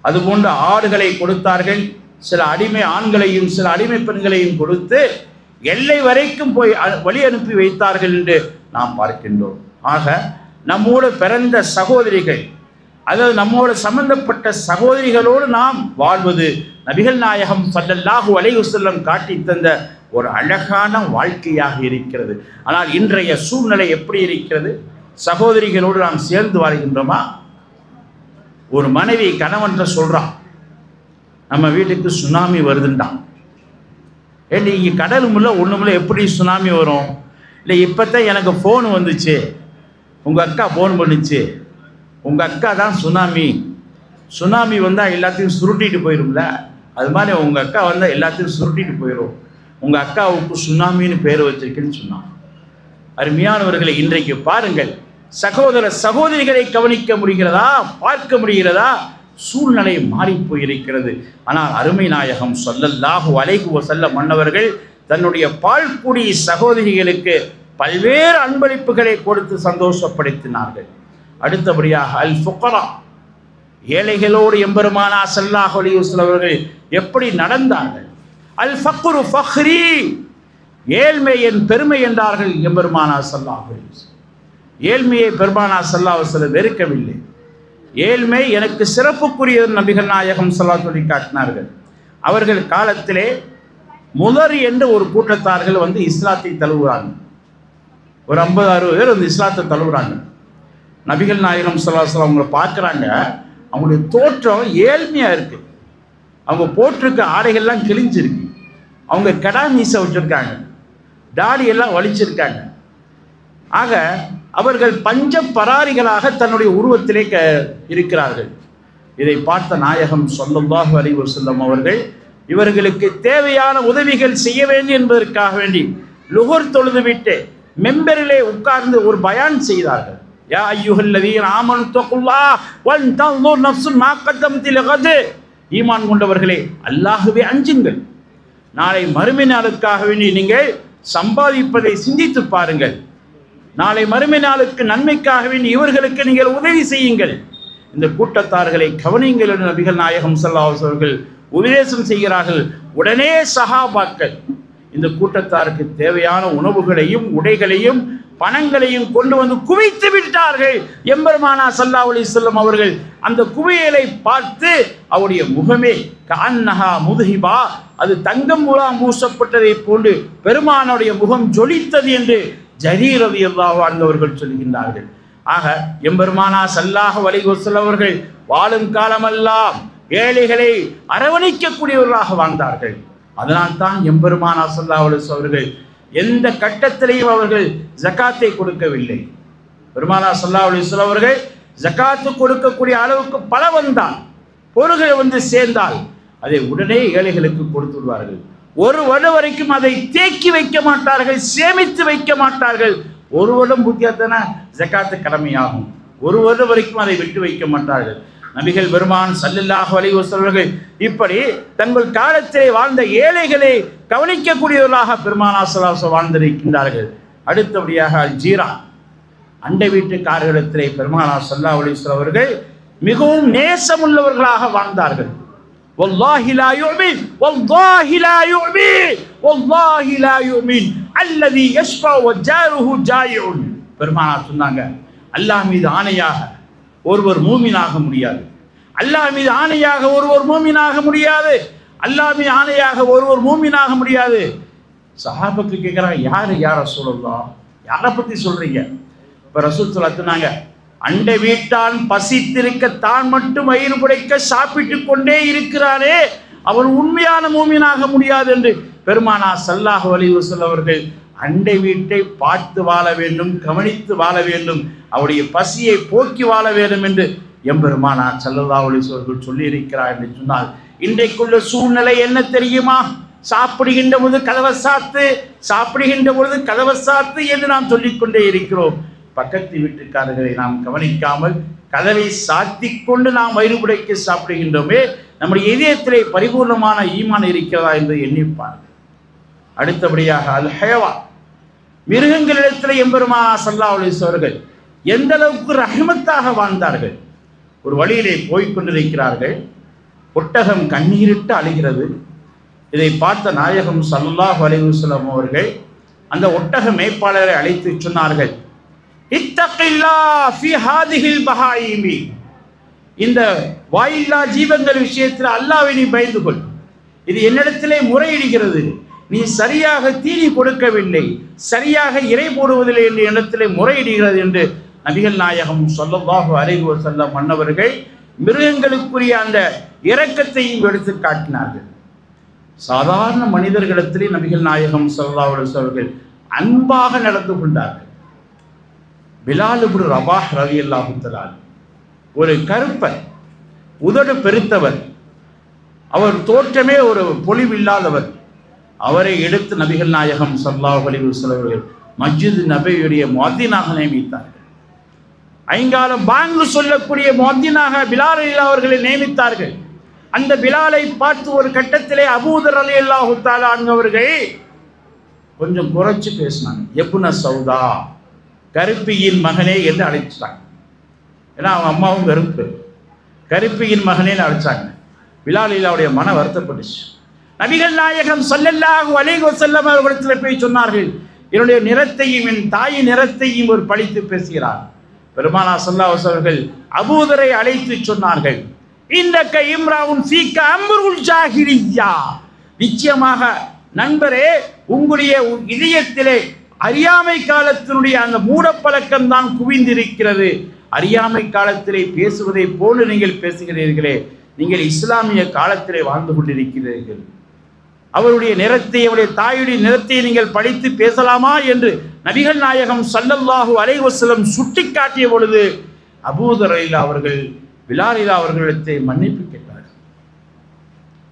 Speaker 1: அதுபோன்ற ஆடுகளை கொடுத்தார்கள், சில அடிமை ஆண்களையும் சில அடிமை பெண்களையும் கொடுத்து எல்லை வரைக்கும் போய் வழி அனுப்பி வைத்தார்கள் என்று நாம் பார்க்கின்றோம். ஆக நம்மோடு பிறந்த சகோதரிகள், அதாவது நம்மோடு சம்பந்தப்பட்ட சகோதரிகளோடு நாம் வாழ்வது நபிகள் நாயகம் ஸல்லல்லாஹு அலைஹி வஸல்லம் காட்டி தந்த ஒரு அழகான வாழ்க்கையாக இருக்கிறது. ஆனால் இன்றைய சூழ்நிலை எப்படி இருக்கிறது? சகோதரிகளோடு நாம் சேர்ந்து வாழ்கின்றோமா? ஒரு மனைவி கணவன்கிட்ட சொல்றான், நம்ம வீட்டுக்கு சுனாமி வருதுண்டான். ஏன்னா இங்கே கடலும் இல்லை ஒன்றும் இல்லை, எப்படி சுனாமி வரும்? இல்லை இப்போத்தான் எனக்கு ஃபோன் வந்துச்சு, உங்கள் அக்கா ஃபோன் பண்ணுச்சு, உங்கள் அக்கா தான் சுனாமி சுனாமி வந்தால் எல்லாத்தையும் சுருட்டிட்டு போயிடும்ல, அது மாதிரி உங்கள் அக்கா வந்தால் எல்லாத்தையும் சுருட்டிட்டு போயிடும். உங்கள் அக்காவுக்கு சுனாமின்னு பேர் வச்சிருக்குன்னு சொன்னான். அருமையானவர்களை, இன்றைக்கு பாருங்கள், சகோதர சகோதரிகளை கவனிக்க முடிகிறதா, பார்க்க முடிகிறதா? சூழ்நிலை மாறி போயிருக்கிறது. ஆனால் அருமை நாயகம் ஸல்லல்லாஹு அலைஹி வஸல்லம் மன்னவர்கள் தன்னுடைய பால்குடி சகோதரிகளுக்கு பல்வேறு அன்பளிப்புகளை கொடுத்து சந்தோஷப்படுத்தினார்கள். அடுத்தபடியாக அல் ஃபுகரா, ஏழைகளோடு எம்பெருமானார் ஸல்லல்லாஹு அலைஹி வஸல்லம் அவர்கள் எப்படி நடந்தார்கள்? அல் ஃபக்ரு ஃபக்ரி, ஏழ்மை என் பெருமை என்றார்கள் எம்பெருமானார் ஸல்லல்லாஹு அலைஹி வஸல்லம். ஏழ்மையை பெருமானார் ஸல்லல்லாஹு அலைஹி வஸல்லம் வெறுக்கவில்லை. ஏழ்மை எனக்கு சிறப்புக்குரிய நபிகள் நாயகம் ஸல்லல்லாஹு அலைஹி வஸல்லம் காட்டினார்கள். அவர்கள் காலத்திலே முதர் என்ற ஒரு கூட்டத்தார்கள் வந்து இஸ்லாத்தை தழுவுறாங்க. ஒரு 50-60 பேர் வந்து இஸ்லாத்தை தழுவுறாங்க. நபிகள் நாயகம் ஸல்லல்லாஹு அலைஹி வஸல்லம் அவங்கள பார்க்குறாங்க. அவங்களுடைய தோற்றம் ஏழ்மையாக இருக்குது. அவங்க போட்டிருக்க ஆடைகள்லாம் கிழிஞ்சிருக்கு. அவங்க கடா மீசை வச்சுருக்காங்க, தாடியெல்லாம் வலிச்சிருக்காங்க. ஆக அவர்கள் பஞ்ச பராரிகளாக தன்னுடைய உருவத்திலே இருக்கிறார்கள். இதை பார்த்த நாயகம் ஸல்லல்லாஹு அலைஹி வஸல்லம் அவர்கள் இவர்களுக்கு தேவையான உதவிகள் செய்ய வேண்டும் என்பதற்காக வேண்டி லுஹர் தொழுதுவிட்டு மெம்பரிலே உட்கார்ந்து ஒரு பயான் செய்தார்கள். யா அய்யுஹல்லதீன ஆமனு தக்குல்லாஹ் வல் தன்துர் நஃப்சுன் மா கத்தமத் லிகத், ஈமான் கொண்டவர்களே அல்லாஹ்வை அஞ்சுங்கள். நாளை மறுமை நாளுக்காக வேண்டி நீங்கள் சம்பாதிப்பதை சிந்தித்து பாருங்கள். நாளை மறுமை நாளுக்கு நன்மைக்காக வேண்டி இவர்களுக்கு நீங்கள் உதவி செய்யுங்கள். இந்த கூட்டத்தார்களை கவனிங்கள் என்று நபிகள் நாயகம் ஸல்லல்லாஹு அலைஹி அவர்கள் உபதேசம் செய்கிறார்கள். உடனே சஹாபாக்கள் இந்த கூட்டத்தாருக்கு தேவையான உணவுகளையும் உடைகளையும் பணங்களையும் கொண்டு வந்து குவித்து விட்டார்கள். எம்பெருமானார் ஸல்லல்லாஹு அலைஹி வஸல்லம் அவர்கள் அந்த குவியலை பார்த்து அவருடைய முகமே கஅன்னஹா முதுஹிபா, அது தங்கம் பூசப்பட்டதை போன்று பெருமானுடைய முகம் ஜொலித்தது என்று ஜரீர் ரலியல்லாஹு அன்ஹு அவர்கள் சொல்கின்றார்கள். ஆக எம்பெருமானார் ஸல்லல்லாஹு அலைஹி வஸல்லம் அவர்கள் வாழும் காலமெல்லாம் ஏழைகளை அரவணைக்கக்கூடியவர்களாக வாழ்ந்தார்கள். அதனால் தான் எம்பெருமானார் ஸல்லல்லாஹு அலைஹி வஸல்லம் அவர்கள் எந்த கட்டத்திலையும் அவர்கள் ஜகாத்தை கொடுக்கவில்லை. பெருமானார் ஸல்லல்லாஹு அலைஹி வஸல்லம் அவர்கள் ஜகாத்து கொடுக்கக்கூடிய அளவுக்கு பல வந்தால் பொருள்கள் வந்து சேர்ந்தால் அதை உடனே ஏழைகளுக்கு கொடுத்து விடுவார்கள். ஒரு வருடம் வரைக்கும் அதை தேக்கி வைக்க மாட்டார்கள், சேமித்து வைக்க மாட்டார்கள். ஒரு வருடம் புத்தியாத்தான ஜகாத்து கடமையாகும். ஒரு வருடம் வரைக்கும் அதை விட்டு வைக்க மாட்டார்கள். நபிகள் பெருமான் ஸல்லல்லாஹு அலைஹி வஸல்லம் இப்படி தங்கள் காலத்திலே வாழ்ந்த ஏழைகளை கவனிக்கக்கூடியவர்களாக பெருமானார் ஸல்லல்லாஹு அலைஹி வஸல்லம் வாழ்ந்திருக்கின்றார்கள். அடுத்தபடியாக அல் ஜீரா, அண்டை வீட்டுக்காரர்களிடத்திலே பெருமானார் ஸல்லல்லாஹு அலைஹி வஸல்லம் அவர்கள் மிகவும் நேசமுள்ளவர்களாக வாழ்ந்தார்கள். வல்லாஹி லா யுமின், வல்லாஹி லா யுமின், வல்லாஹி லா யுமின் அல்லதி யஷ்பா வஜாருஹு ஜாயிஉன். பெருமானார் சொன்னாங்க, அல்லாஹ் மீது ஆணையாக ஒருவர் மூமினாக முடியாது. அல்லாஹ் மீது ஆணையாக ஒருவர் மூமினாக முடியாது. அல்லாஹ் மீது ஆணையாக ஒருவர் மூமினாக முடியாது. சஹாபாக்கள் கேட்குறாங்க, யார் யார் ரசூலுல்லாஹ், யாரை பற்றி சொல்றீங்க? இப்போ ரசூல் சொன்னாங்க, அண்டை வீட்டான் பசித்திருக்க தான் மட்டும் வயிறு புடைக்க சாப்பிட்டு கொண்டே இருக்கிறானே அவன் உண்மையான மூமினாக முடியாது என்று பெருமானார் ஸல்லல்லாஹு அலைஹி வஸல்லம் அவர்கள் அண்டை வீட்டை பார்த்து வாழ வேண்டும், கவனித்து வாழ வேண்டும், அவருடைய பசியை போக்கி வாழ வேண்டும் என்று எம்பெருமானார் ஸல்லல்லாஹு அலைஹி வஸல்லம் அவர்கள் சொல்லியிருக்கிறார் என்று சொன்னால் இன்றைக்குள்ள சூழ்நிலை என்ன தெரியுமா? சாப்பிடுகின்ற பொழுது கதவை சாத்து, சாப்பிடுகின்ற பொழுது கதவை சாத்து என்று நாம் சொல்லிக்கொண்டே இருக்கிறோம். பக்கத்து வீட்டுக்காரர்களை நாம் கவனிக்காமல் கதவை சாத்தி கொண்டு நாம் வயிறு புடைக்க சாப்பிடுகின்றோமே, நம்முடைய இதயத்திலே பரிபூர்ணமான ஈமான் இருக்கிறதா என்று எண்ணிப்பார். அடுத்தபடியாக அல் ஹயவா, மிருகங்களிடத்தில் எம்பெருமானார் ஸல்லல்லாஹு அலைஹி வஸல்லம் அவர்கள் எந்த அளவுக்கு ரஹ்மத்தாக வாழ்ந்தார்கள். ஒரு வழியிலே போய்கொண்டிருக்கிறார்கள், ஒட்டகம் கண்ணீரிட்டு அழுகிறது. இதை பார்த்த நாயகம் ஸல்லல்லாஹு அலைஹி வஸல்லம் அவர்கள் அந்த ஒட்டக மேய்ப்பாளரை அழைத்து சொன்னார்கள், இத்தகில்லாஹ் ஃபீ ஹாதிஹில் பஹாயிமி, இந்த வாயில்லா ஜீவங்கள் விஷயத்தில் அல்லாஹ்வை நீ பயந்து கொள். இது என்னிடத்திலே முறையிடுகிறது, நீ சரியாக தீனி கொடுக்கவில்லை, சரியாக இறை போடுவதில்லை என்று இடத்திலே முறையிடுகிறது என்று நபிகள் நாயகம் ஸல்லல்லாஹு அலைஹி வஸல்லம் மன்னவர்கள் மிருகங்களுக்குரிய அந்த இரக்கத்தையும் எடுத்து காட்டினார்கள். சாதாரண மனிதர்களிடத்திலே நபிகள் நாயகம் ஸல்லல்லாஹு அலைஹி வஸல்லம் அவர்கள் அன்பாக நடந்து கொண்டார்கள். பிலால் இப்னு ரபாஹ் ரலியல்லாஹு தஆலா ஒரு கருப்பன் உதடு பெருத்தவர், அவர் தோற்றமே ஒரு பொலிவில்லாதவர். அவரை எடுத்து நபிகள் நாயகம் ஸல்லல்லாஹு அலைஹி வஸல்லம் அவர்கள் மஸ்ஜித் நபவியுடைய முஅத்தினாக நியமித்தார்கள். ஐங்காலம் பாங்கு சொல்லக்கூடிய முஅத்தினாக பிலால் ரலியல்லாஹு அவர்களை நியமித்தார்கள். அந்த பிலாலை பார்த்து ஒரு கட்டத்திலே அபூதர் ரலியல்லாஹு தஆலா அன்ஹு அவர்கள் கொஞ்சம் குறைச்சு பேசினாங்க. எப்ன சௌதா, கருப்பியின் மகனே என்று அழைச்சிட்டாங்க. ஏன்னா அவங்க அம்மாவும் கருப்பு, கருப்பியின் மகனேன்னு அழைச்சாங்க. பிலால் ரலியல்லாஹுடைய மன வருத்தப்பட்டுச்சு. நபிகள் நாயகம் ஸல்லல்லாஹு அலைஹி வஸல்லம் அவர்களிடத்தில் போய் சொன்னார்கள், என்னுடைய நிறத்தையும் என் தாயின் நிறத்தையும் ஒரு பழித்து பேசுகிறார். பெருமானார் ஸல்லல்லாஹு அலைஹி அவர்கள் அபூதரை அழைத்து சொன்னார்கள், இன்னக இம்ராவுன் ஃபீக அம்ருல் ஜாஹிலிய்யா, நிச்சயமாக நண்பரே உங்களுடைய இதயத்திலே அறியாமை காலத்தினுடைய அந்த மூடப்பழக்கம் தான் குவிந்திருக்கிறது. அறியாமை காலத்திலே பேசுவதை போல நீங்கள் பேசுகிறீர்களே, நீங்கள் இஸ்லாமிய காலத்திலே வாழ்ந்து கொண்டிருக்கிறீர்கள். அவருடைய நிறத்தை, அவருடைய தாயுடைய நிறத்தை நீங்கள் படித்து பேசலாமா என்று நபிகள் நாயகம் ஸல்லல்லாஹு அலைஹி வஸல்லம் சுட்டி காட்டிய பொழுது அபூதர் ரலியல்லாஹு அவர்கள் பிலால் ரலியல்லாஹு அவர்களிடத்தை மன்னிப்பு கேட்டார்கள்.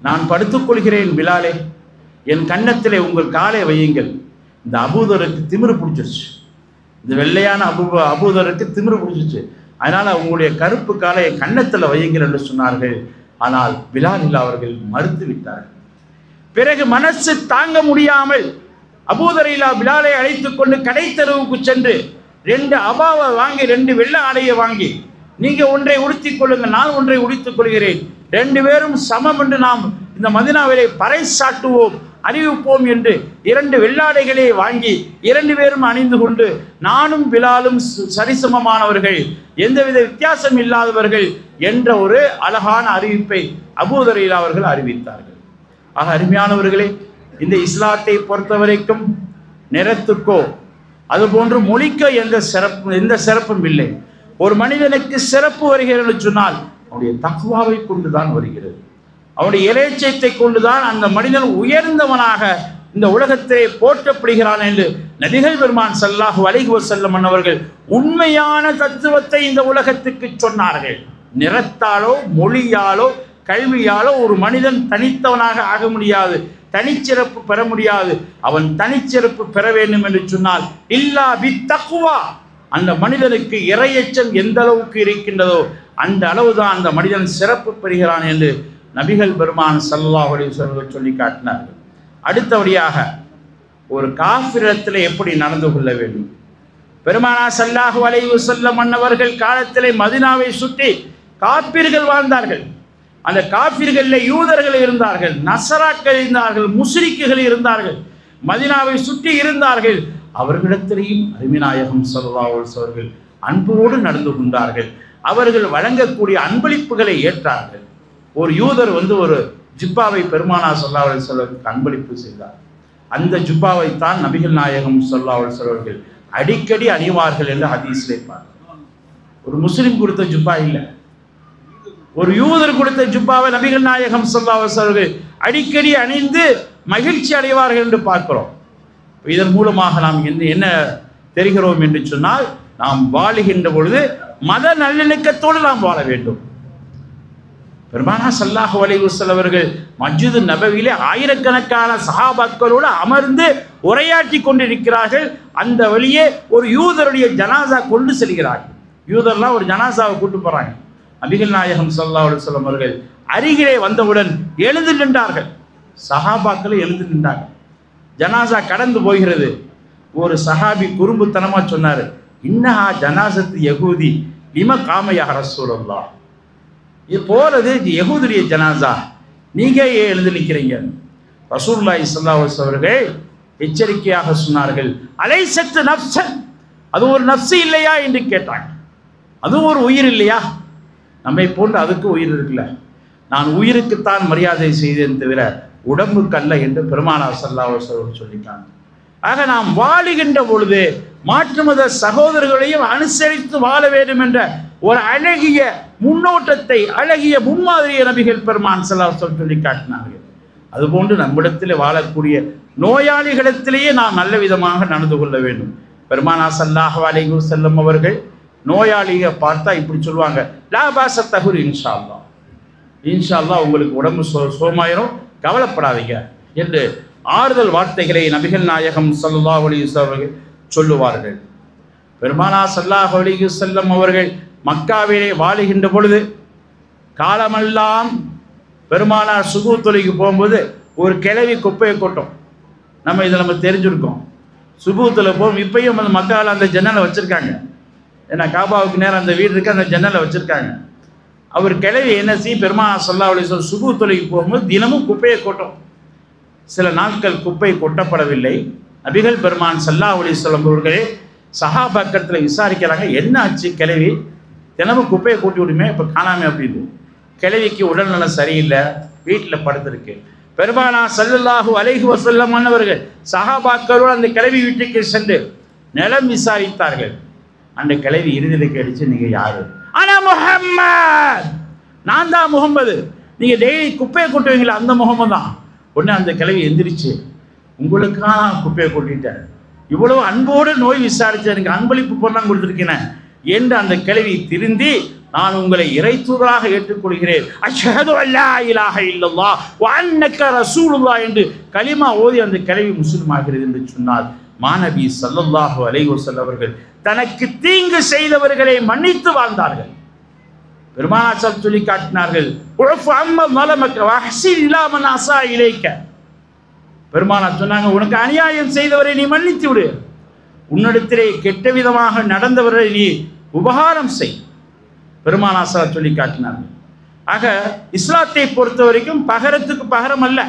Speaker 1: நான் படுத்துக்கொள்கிறேன் பிலாலே, என் கன்னத்திலே உங்கள் காலை வையுங்கள். இந்த அபூதருக்கு திமிரு பிடிச்சிருச்சு, இந்த வெள்ளையான அபூதருக்கு திமிரு பிடிச்சிருச்சு, அதனால உங்களுடைய கருப்பு காலை என் கன்னத்தில் வையுங்கள் என்று சொன்னார்கள். ஆனால் பிலால் ரலியல்லாஹு அவர்கள் மறுத்து விட்டார்கள். பிறகு மனசு தாங்க முடியாமல் அபூதர் ரலியல்லாஹு பிலாலை அழைத்துக் கொண்டு கடை தெருவுக்கு சென்று 2 அபாவை வாங்கி, 2 வெள்ளை ஆடையை வாங்கி, நீங்க ஒன்றை உடுத்திக் கொள்ளுங்கள், நான் ஒன்றை உடுத்திக் கொள்கிறேன், 2 பேரும் சமம் என்று நாம் இந்த மதீனாவிலே பறைசாட்டுவோம், அறிவிப்போம் என்று 2 வெள்ளாடைகளை வாங்கி 2 பேரும் அணிந்து கொண்டு நானும் பிலாலும் சரிசமமானவர்கள், எந்தவித வித்தியாசம் இல்லாதவர்கள் என்ற ஒரு அழகான அறிவிப்பை அபூதர் ரலியல்லாஹு அவர்கள் அறிவித்தார்கள். ஆக அருமையானவர்களே, இந்த இஸ்லாத்தை பொறுத்தவரைக்கும் நிறத்துக்கோ அதுபோன்று மொழிக்கோ எந்த சிறப்பும் இல்லை. ஒரு மனிதனுக்கு சிறப்பு வருகிறது சொன்னால் அவனுடைய தக்வாவை கொண்டுதான் வருகிறது, அவனுடைய இறைச்சத்தை கொண்டுதான் அந்த மனிதன் உயர்ந்தவனாக இந்த உலகத்தை போற்றப்படுகிறான் என்று நபிகள் பெருமான் ஸல்லல்லாஹு அலைஹி வஸல்லம் அவர்கள் உண்மையான தத்துவத்தை இந்த உலகத்துக்கு சொன்னார்கள். நிறத்தாலோ மொழியாலோ கல்வியாலோ ஒரு மனிதன் தனித்தவனாக ஆக முடியாது, தனிச்சிறப்பு பெற முடியாது. அவன் தனிச்சிறப்பு பெற வேண்டும் என்று சொன்னால் இல்லா பி தக்வா, அந்த மனிதனுக்கு இறையச்சம் எந்த அளவுக்கு இருக்கின்றதோ அந்த அளவுதான் அந்த மனிதன் சிறப்பு பெறுகிறான் என்று நபிகள் பெருமான் ஸல்லல்லாஹு அலைஹி வஸல்லம் சொல்லி காட்டினார்கள். அடுத்தபடியாக ஒரு காஃபிரிடத்தில் எப்படி நடந்து கொள்ள வேண்டும்? பெருமானார் ஸல்லல்லாஹு அலைஹி வஸல்லம் அன்னவர்கள் காலத்திலே மதீனாவை சுற்றி காஃபிர்கள் வாழ்ந்தார்கள். அந்த காஃபிர்களில் யூதர்கள் இருந்தார்கள், நசராக்கள் இருந்தார்கள், முஸ்ரிக்குகள் இருந்தார்கள், மதீனாவை சுற்றி இருந்தார்கள். அவர்களிடத்திலேயும் அருமைநாயகம் ஸல்லல்லாஹு அலைஹி வஸல்லம் அவர்கள் அன்போடு நடந்து கொண்டார்கள். அவர்கள் வழங்கக்கூடிய அன்பளிப்புகளை ஏற்றார்கள். ஒரு யூதர் ஒரு ஜிப்பாவை பெருமானார் ஸல்லல்லாஹு அலைஹி வஸல்லம் அன்பளிப்பு செய்தார். அந்த ஜிப்பாவை தான் நபிகள் நாயகம் ஸல்லல்லாஹு அலைஹி வஸல்லம் அவர்கள் அடிக்கடி அணிவார்கள் என்று ஹதீஸிலே பார்க்கிறோம். ஒரு முஸ்லிம் கொடுத்த ஜிப்பா இல்லை, ஒரு யூதர் கொடுத்த ஜுப்பாவை நபிகள் நாயகம் ஸல்லல்லாஹு அலைஹி வஸல்லம் அடிக்கடி அணிந்து மகிழ்ச்சி அடைவார்கள் என்று பார்க்கிறோம். இதன் மூலமாக நாம் என்ன தெரிகிறோம் என்று சொன்னால், நாம் வாழுகின்ற பொழுது மத நல்லிணக்கத்தோடு நாம் வாழ வேண்டும். பெருமானார் ஸல்லல்லாஹு அலைஹி வஸல்லம் அவர்கள் மஸ்ஜித் நபவியிலே ஆயிரக்கணக்கான சஹாபாக்களோடு அமர்ந்து உரையாற்றி கொண்டிருக்கிறார்கள். அந்த வழியே ஒரு யூதருடைய ஜனாசா கொண்டு செல்கிறார்கள். யூதர்லாம் ஒரு ஜனாசாவை கூட்டு போறாங்க. நபிகள் நாயகம் ஸல்லல்லாஹு அலைஹி வஸல்லம் அவர்கள் அருகிலே வந்தவுடன் எழுந்து நின்றார்கள். சஹாபாக்கள் எழுந்து நின்றார்கள். ஜனாசா கடந்து போகிறது. ஒரு சஹாபி குறும்புத்தனமா சொன்னார், இன்னஹா ஜனாசத்து யகூதி லிம காம யா ரசூலல்லாஹ், இது போறது யகூதுடைய ஜனாசா, நீங்க ஏன் எழுந்து நிற்கிறீங்க? ரசூலுல்லாஹி ஸல்லல்லாஹு அலைஹி வஸல்லம் அவர்கள் எச்சரிக்கையாக சொன்னார்கள், அலைஸத் நஃப்ஸன், அது ஒரு நஃப்ஸ் இல்லையா என்று கேட்டாங்க. அதுவும் ஒரு உயிர் இல்லையா? நம்மை போன்று அதுக்கு உயிர் இருக்குல்ல. நான் உயிருக்குத்தான் மரியாதை செய்தேன் தவிர உடம்புக்கு அல்ல என்று பெருமானார் ஸல்லல்லாஹு அலைஹி வஸல்லம் சொல்லிட்டாங்க. ஆக நாம் வாழுகின்ற பொழுது மாற்று மத சகோதரர்களையும் அனுசரித்து வாழ வேண்டும் என்ற ஒரு அழகிய முன்னோட்டத்தை, அழகிய முன்மாதிரியை நபிகள் பெருமான் ஸல்லல்லாஹு அலைஹி வஸல்லம் சொல்லி காட்டினார்கள். அதுபோன்று நம்மிடத்திலே வாழக்கூடிய நோயாளிகளிடத்திலேயே நாம் நல்ல விதமாக நடந்து கொள்ள வேண்டும். பெருமானார் ஸல்லல்லாஹு அலைஹி வஸல்லம் அவர்கள் நோயாளியை பார்த்தா இப்படி சொல்லுவாங்க, லா பாஸ தஹுர் இன்ஷா அல்லாஹ், இன்ஷா அல்லாஹ் உங்களுக்கு உடம்பு சுகமாயிரும், கவலைப்படாதீங்க என்று ஆறுதல் வார்த்தைகளை நபிகள் நாயகம் ஸல்லல்லாஹு அலைஹி வஸல்லம் சொல்லுவார்கள். பெருமானார் ஸல்லல்லாஹு அலைஹி வஸல்லம் அவர்கள் மக்காவிலே வாழுகின்ற பொழுது காலமெல்லாம் பெருமானார் சுபூ தொழுகைக்கு போகும்போது ஒரு கிழவி குப்பையை கொட்டும். நம்ம தெரிஞ்சிருக்கோம். சுபூத்தில் போகும். இப்பயும் அந்த மக்காவில் அந்த ஜன்னலை வச்சுருக்காங்க. ஏன்னா காபாவுக்கு நேரம் அந்த வீடு இருக்குது, அந்த ஜன்னலை வச்சுருக்காங்க. அவர் கிழவி என்ன பெருமானார் ஸல்லல்லாஹு அலைஹி வஸல்லம் சுபூ தொழுகைக்கு போகும்போது தினமும் குப்பையை கொட்டும். சில நாட்கள் குப்பை கொட்டப்படவில்லை. நபிகள் பெருமான் ஸல்லல்லாஹு அலைஹி வஸல்லம் அவர்களே சஹாபாக்களில் விசாரிக்கிறாங்க, என்ன ஆச்சு கிழவி தினமும் குப்பையை கூட்டி விடுமே, இப்போ காணாமே அப்படின்னு. கிழவிக்கு உடல்நலம் சரியில்லை, வீட்டில் படுத்திருக்கு. பெருமானார் ஸல்லல்லாஹு அலைஹி வஸல்லம் அவர்கள் சஹாபாக்களோடு அந்த கிழவி வீட்டுக்கு சென்று நிலம் விசாரித்தார்கள். அந்த கிழவி இறுதியில் கேட்டுச்சு, நீங்கள் யாரு? ஆனா முஹம்மத், நான் தான் முகம்மது. நீங்கள் டெய்லி குப்பையை கொட்டுவீங்களா, அந்த முகம்மது தான். உடனே அந்த கிழவி எந்திரிச்சு, உங்களுக்காக குப்பையை கொட்டிட்டேன், இவ்வளவு அன்போடு நோய் விசாரிச்சு எனக்கு அன்பளிப்பு பொருளாக கொடுத்துருக்கேன் என்று அந்த கிழவி திருந்தி, நான் உங்களை இறை தூதராக ஏற்றுக்கொள்கிறேன், அஷ்ஹது அல்லா இலாஹ இல்லல்லாஹ் வ அன்னக ரசூலுல்லாஹ் என்று கலிமா ஓதி அந்த கிழவி முஸ்லிம் ஆகிறது என்று சொன்னார். மாநபி ஸல்லல்லாஹு அலைஹி வஸல்லம் அவர்கள் தனக்கு தீங்கு செய்தவர்களை மன்னித்து வாழ்ந்தார்கள். பெருமானார் சொல்லி காட்டினார்கள், உஃபு அம்மா மலமக வஹ்சின் இலா மன் அஸா இலைக. பெருமானார் சொன்னாங்க, உனக்கு அநியாயம் செய்தவரை நீ மன்னித்து விடு, உன்னிடத்திலே கெட்ட விதமாக நடந்தவரை நீ உபகாரம் செய். பெருமானார் சொல்லி காட்டினார்கள். ஆக இஸ்லாத்தை பொறுத்த வரைக்கும் பகரத்துக்கு பகரம் அல்ல.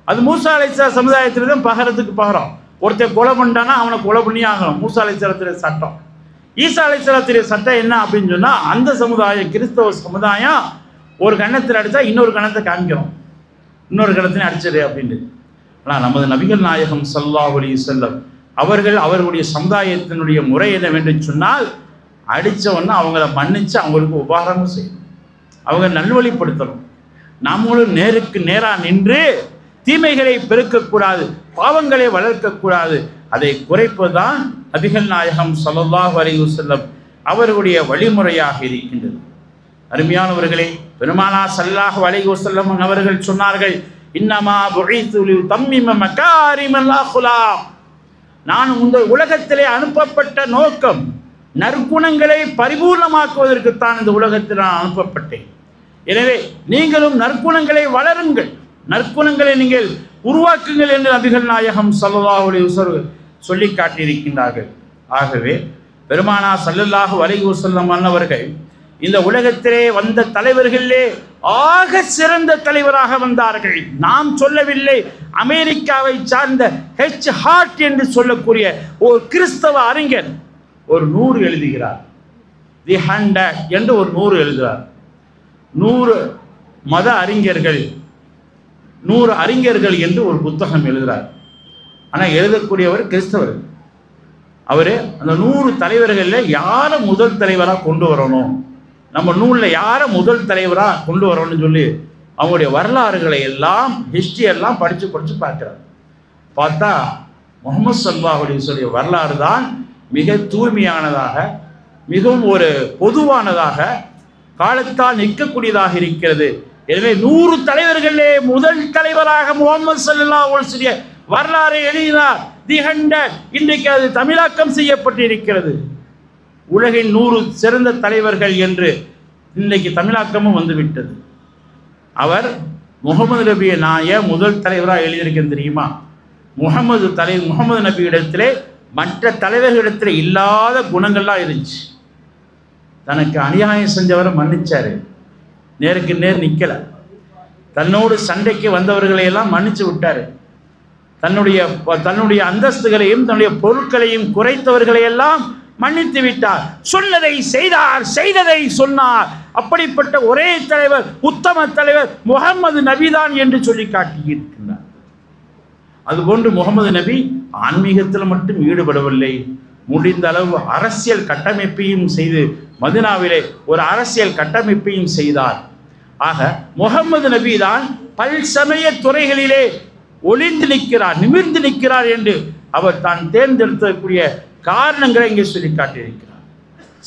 Speaker 1: அது மூசா அலைஹிஸ்ஸலாம் சமுதாயத்தில் தான் பகரத்துக்கு பகரம். ஒருத்தர் கொலை பண்ணிட்டானா அவனை கொலை பண்ணி ஆகணும், மூசா அலைஹிஸ்ஸலாத்துடைய சட்டம். ஈசா அலைஹிஸ்ஸலாத்துடைய சட்டம் என்ன அப்படின்னு சொன்னால், அந்த சமுதாயம் கிறிஸ்தவ சமுதாயம் ஒரு கன்னத்தில் அடித்தா இன்னொரு கன்னத்தை காமிக்கிறோம், இன்னொரு கன்னத்தினை அடிச்சிடு அப்படின்னு. ஆனால் நமது நபிகள் நாயகம் ஸல்லல்லாஹு அலைஹி வஸல்லம் அவர்கள் அவர்களுடைய சமுதாயத்தினுடைய முறை என்னவென்று சொன்னால், அடித்தவொன்னா அவங்கள மன்னித்து அவங்களுக்கு உபகாரமும் செய்யணும், அவங்க நல்வழிப்படுத்தணும். நாமளும் நேருக்கு நேராக நின்று தீமைகளை பெருக்கக்கூடாது, பாவங்களை வளர்க்கக்கூடாது. அதை குறைப்பதுதான் நபிகள் நாயகம் ஸல்லல்லாஹு அலைஹி வஸல்லம் அவர்களுடைய வழிமுறையாக இருக்கின்றது. அருமையானவர்களே, பெருமானார் ஸல்லல்லாஹு அலைஹி வஸல்லம் அவர்கள் சொன்னார்கள், இன்னமா புஇத்து லியுதம்மிம மகாரிமல் அக்லாக். நான் இந்த உலகத்திலே அனுப்பப்பட்ட நோக்கம் நற்குணங்களை பரிபூர்ணமாக்குவதற்குத்தான் இந்த உலகத்தில் நான் அனுப்பப்பட்டேன். எனவே நீங்களும் நற்குணங்களை வளருங்கள், நற்குணங்களை நீங்கள் உருவாக்குங்கள் என்று நபிகள் நாயகம் ஸல்லல்லாஹு அலைஹி வஸல்லம் சொல்லி காட்டியிருக்கின்றார்கள். ஆகவே பெருமானார் ஸல்லல்லாஹு அலைஹி வஸல்லம் அவர்கள் இந்த உலகத்திலே வந்த தலைவர்களே ஆக சிறந்த தலைவராக வந்தார்கள். நாம் சொல்லவில்லை, அமெரிக்காவை சார்ந்த ஹெச் ஹார்ட் என்று சொல்லக்கூடிய ஒரு கிறிஸ்தவ அறிஞர் ஒரு 100 எழுதுகிறார். தி 100 என்று ஒரு 100 எழுதுகிறார். 100 மத அறிஞர்கள், 100 அறிஞர்கள் என்று ஒரு புத்தகம் எழுதுகிறார். ஆனால் எழுதக்கூடியவர் கிறிஸ்தவர். அவர் அந்த 100 தலைவர்களில் யாரை முதல் தலைவராக கொண்டு வரணும், நம்ம நூலில் யாரை முதல் தலைவராக கொண்டு வரணும்னு சொல்லி அவங்களுடைய வரலாறுகளை எல்லாம் ஹிஸ்ட்ரி எல்லாம் படித்து பார்க்குறார். பார்த்தா முஹம்மது ஸல்லல்லாஹு அலைஹி வஸல்லம் வரலாறு தான் மிக தூய்மையானதாக, மிகவும் ஒரு பொதுவானதாக, காலத்தால் நிற்கக்கூடியதாக இருக்கிறது. எனவே 100 தலைவர்களே முதல் தலைவராக முஹம்மது ஸல்லல்லாஹு அலைஹி வஸல்லம் வரலாறை எழுதினார். தி 100 இன்றைக்கு அது தமிழாக்கம் செய்யப்பட்டிருக்கிறது. உலகின் 100 சிறந்த தலைவர்கள் என்று இன்றைக்கு தமிழாக்கமும் வந்துவிட்டது. அவர் முகமது நபியை நான் ஏன் முதல் தலைவராக எழுதியிருக்கேன் தெரியுமா? முகமது நபி இடத்திலே மற்ற தலைவர்களிடத்தில் இல்லாத குணங்கள்லாம் இருந்துச்சு. தனக்கு அநியாயம் செஞ்சவரை மன்னிச்சாரு, நேருக்கு நேர் நிற்கலை. தன்னோடு சண்டைக்கு வந்தவர்களையெல்லாம் மன்னிச்சு விட்டாரு. தன்னுடைய அந்தஸ்துகளையும் தன்னுடைய பொருட்களையும் குறைத்தவர்களையெல்லாம் மன்னித்து விட்டார். சொன்னதை செய்தார், செய்ததை சொன்னார். அப்படிப்பட்ட ஒரே தலைவர், உத்தம தலைவர் முகமது நபிதான் என்று சொல்லி காட்டியிருக்கிறார். அதுபோன்று முகமது நபி ஆன்மீகத்தில் மட்டும் ஈடுபடவில்லை, முடிந்த அளவு அரசியல் கட்டமைப்பையும் செய்து மதீனாவிலே ஒரு அரசியல் கட்டமைப்பையும் செய்தார். ஆக முகமது நபி தான் பல்சமய துறைகளிலே ஒளிந்து நிற்கிறார், நிமிர்ந்து நிற்கிறார் என்று அவர் தான் தேர்ந்தெடுக்கக்கூடிய காரணங்களை இங்கே சொல்லி காட்டியிருக்கிறார்.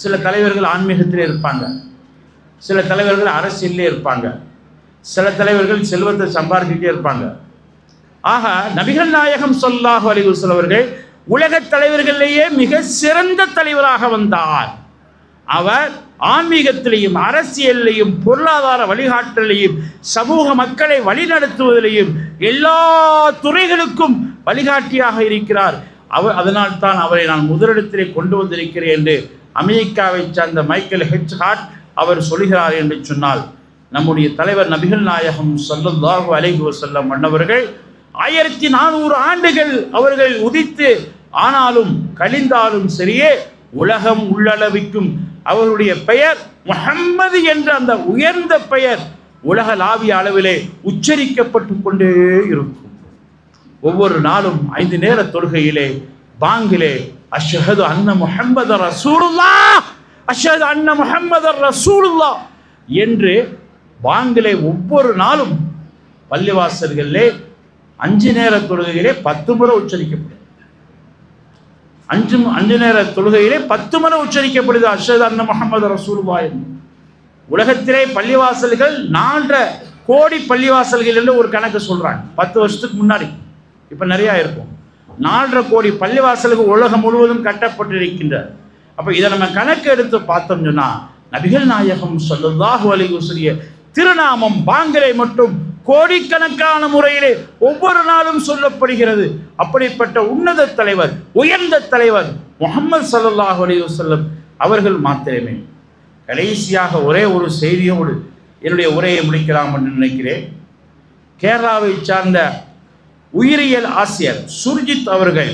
Speaker 1: சில தலைவர்கள் ஆன்மீகத்திலே இருப்பாங்க, சில தலைவர்கள் அரசியலிலே இருப்பாங்க. சில தலைவர்கள் செல்வத்தை சம்பாதிச்சுட்டே இருப்பாங்க. ஆக நபிகள் நாயகம் ஸல்லல்லாஹு அலைஹி வஸல்லம் அவர்கள் உலகத் தலைவர்களிலேயே மிக சிறந்த தலைவராக வந்தார். அவர் ஆன்மீகத்திலையும் அரசியலிலையும் பொருளாதார வழிகாட்டலையும் சமூக மக்களை வழிநடத்துவதிலையும் எல்லா துறைகளுக்கும் வழிகாட்டியாக இருக்கிறார். அதனால் தான் அவரை நான் முதலிடத்திலே கொண்டு வந்திருக்கிறேன் என்று அமெரிக்காவை சார்ந்த மைக்கேல் ஹெச் ஹார்ட் அவர் சொல்கிறார் என்று சொன்னால், நம்முடைய தலைவர் நபிகள் நாயகம் ஸல்லல்லாஹு அலைஹி வஸல்லம் மன்னவர்கள் 1400 ஆண்டுகள் அவர்கள் உதித்து ஆனாலும் கழிந்தாலும் சரியே, உலகம் உள்ளளவிக்கும் அவருடைய பெயர் முஹம்மது என்ற அந்த உயர்ந்த பெயர் உலகளாவிய அளவிலே உச்சரிக்கப்பட்டு கொண்டே இருக்கும். ஒவ்வொரு நாளும் 5 நேர தொழுகையிலே பாங்கிலே அஷ்ஹது அன்ன முஹம்மதர் ரசூலுல்லாஹ், அஷ்ஹது அன்ன முஹம்மதர் ரசூலுல்லாஹ் என்று பாங்கிலே ஒவ்வொரு நாளும் பள்ளிவாசல்களிலே 5 நேர தொழுகையிலே 10 முறை உச்சரிக்கப்படும். 5 நேர தொழுகையிலே 10 முறை உச்சரிக்கப்படுது அஷ்ஹது அன்ன முஹம்மதர் ரசூலுல்லாஹ் என்று. உலகத்திலே பள்ளிவாசல்கள் 4.5 கோடி பள்ளிவாசல்கள் என்று ஒரு கணக்கு சொல்றாங்க. 10 வருஷத்துக்கு முன்னாடி, இப்போ நிறையா இருக்கும். 4.5 கோடி பள்ளிவாசல்கள் உலகம் முழுவதும் கட்டப்பட்டிருக்கின்றன. அப்போ இதை நம்ம கணக்கு எடுத்து பார்த்தோம் சொன்னா, நபிகள் நாயகம் ஸல்லல்லாஹு அலைஹி வஸல்லம் திருநாமம் பாங்கிலே மட்டும் கோடிக்கணக்கான முறையிலே ஒவ்வொரு நாளும் சொல்லப்படுகிறது. அப்படிப்பட்ட உன்னத தலைவர், உயர்ந்த தலைவர் முஹம்மது ஸல்லல்லாஹு அலைஹி வஸல்லம் அவர்கள் மாத்திரமே. கடைசியாக ஒரே ஒரு செய்தியோடு என்னுடைய உரையை முடிக்கலாம் என்று நினைக்கிறேன். கேரளாவை சார்ந்த உயிரியல் ஆசிரியர் சுர்ஜித் அவர்கள்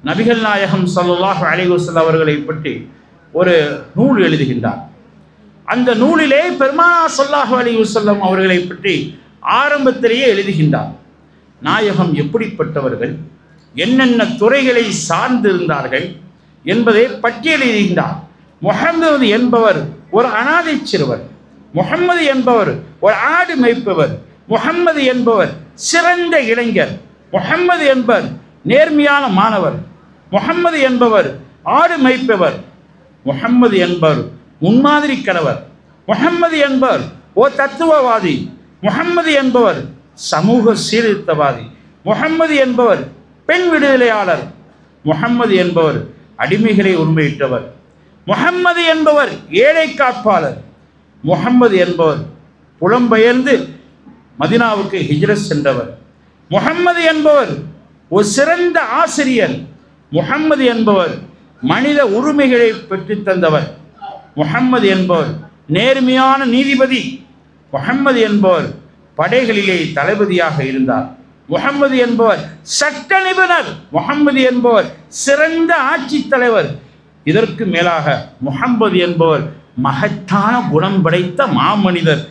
Speaker 1: நபிகள் நாயகம் ஸல்லல்லாஹு அலைஹி வஸல்லம் அவர்களை பற்றி ஒரு நூல் எழுதுகின்றார். அந்த நூலிலே பெருமானார் ஸல்லல்லாஹு அலைஹி வஸல்லம் அவர்களை பற்றி ஆரம்பத்திலேயே எழுதுகின்றார். நாயகம் எப்படிப்பட்டவர்கள், என்னென்ன துறைகளை சார்ந்திருந்தார்கள் என்பதை பட்டியலிடுகின்றார். முஹம்மது என்பவர் ஒரு அனாதை சிறுவர், முஹம்மது என்பவர் ஒரு ஆடு மேய்ப்பவர், முஹம்மது என்பவர் சிறந்த இளைஞர், முஹம்மது என்பவர் நேர்மையான மாணவர், முஹம்மது என்பவர் ஆடு மேய்ப்பவர், முஹம்மது என்பவர் முன்மாதிரி கணவர், முஹம்மது என்பவர் ஓ தத்துவவாதி, முஹம்மது என்பவர் சமூக சீர்திருத்தவாதி, முஹம்மது என்பவர் பெண் விடுதலையாளர், முஹம்மது என்பவர் அடிமைகளை உரிமையிட்டவர், முஹம்மது என்பவர் ஏழை காப்பாளர், முஹம்மது என்பவர் புலம்பெயர்ந்து மதீனாவுக்கு ஹிஜ்ரத் சென்றவர், முஹம்மது என்பவர் ஒரு சிறந்த ஆசிரியர், முஹம்மது என்பவர் மனித உரிமைகளை பெற்றுத் தந்தவர், முஹம்மது என்பவர் நேர்மையான நீதிபதி, முஹம்மது என்பவர் படைகளிலே தளபதியாக இருந்தார், முஹம்மது என்பவர் சட்ட நிபுணர், முஹம்மது என்பவர் சிறந்த ஆட்சி தலைவர். இதற்கு மேலாக முஹம்மது என்பவர் மகத்தான குணம் படைத்த மாமனிதர்.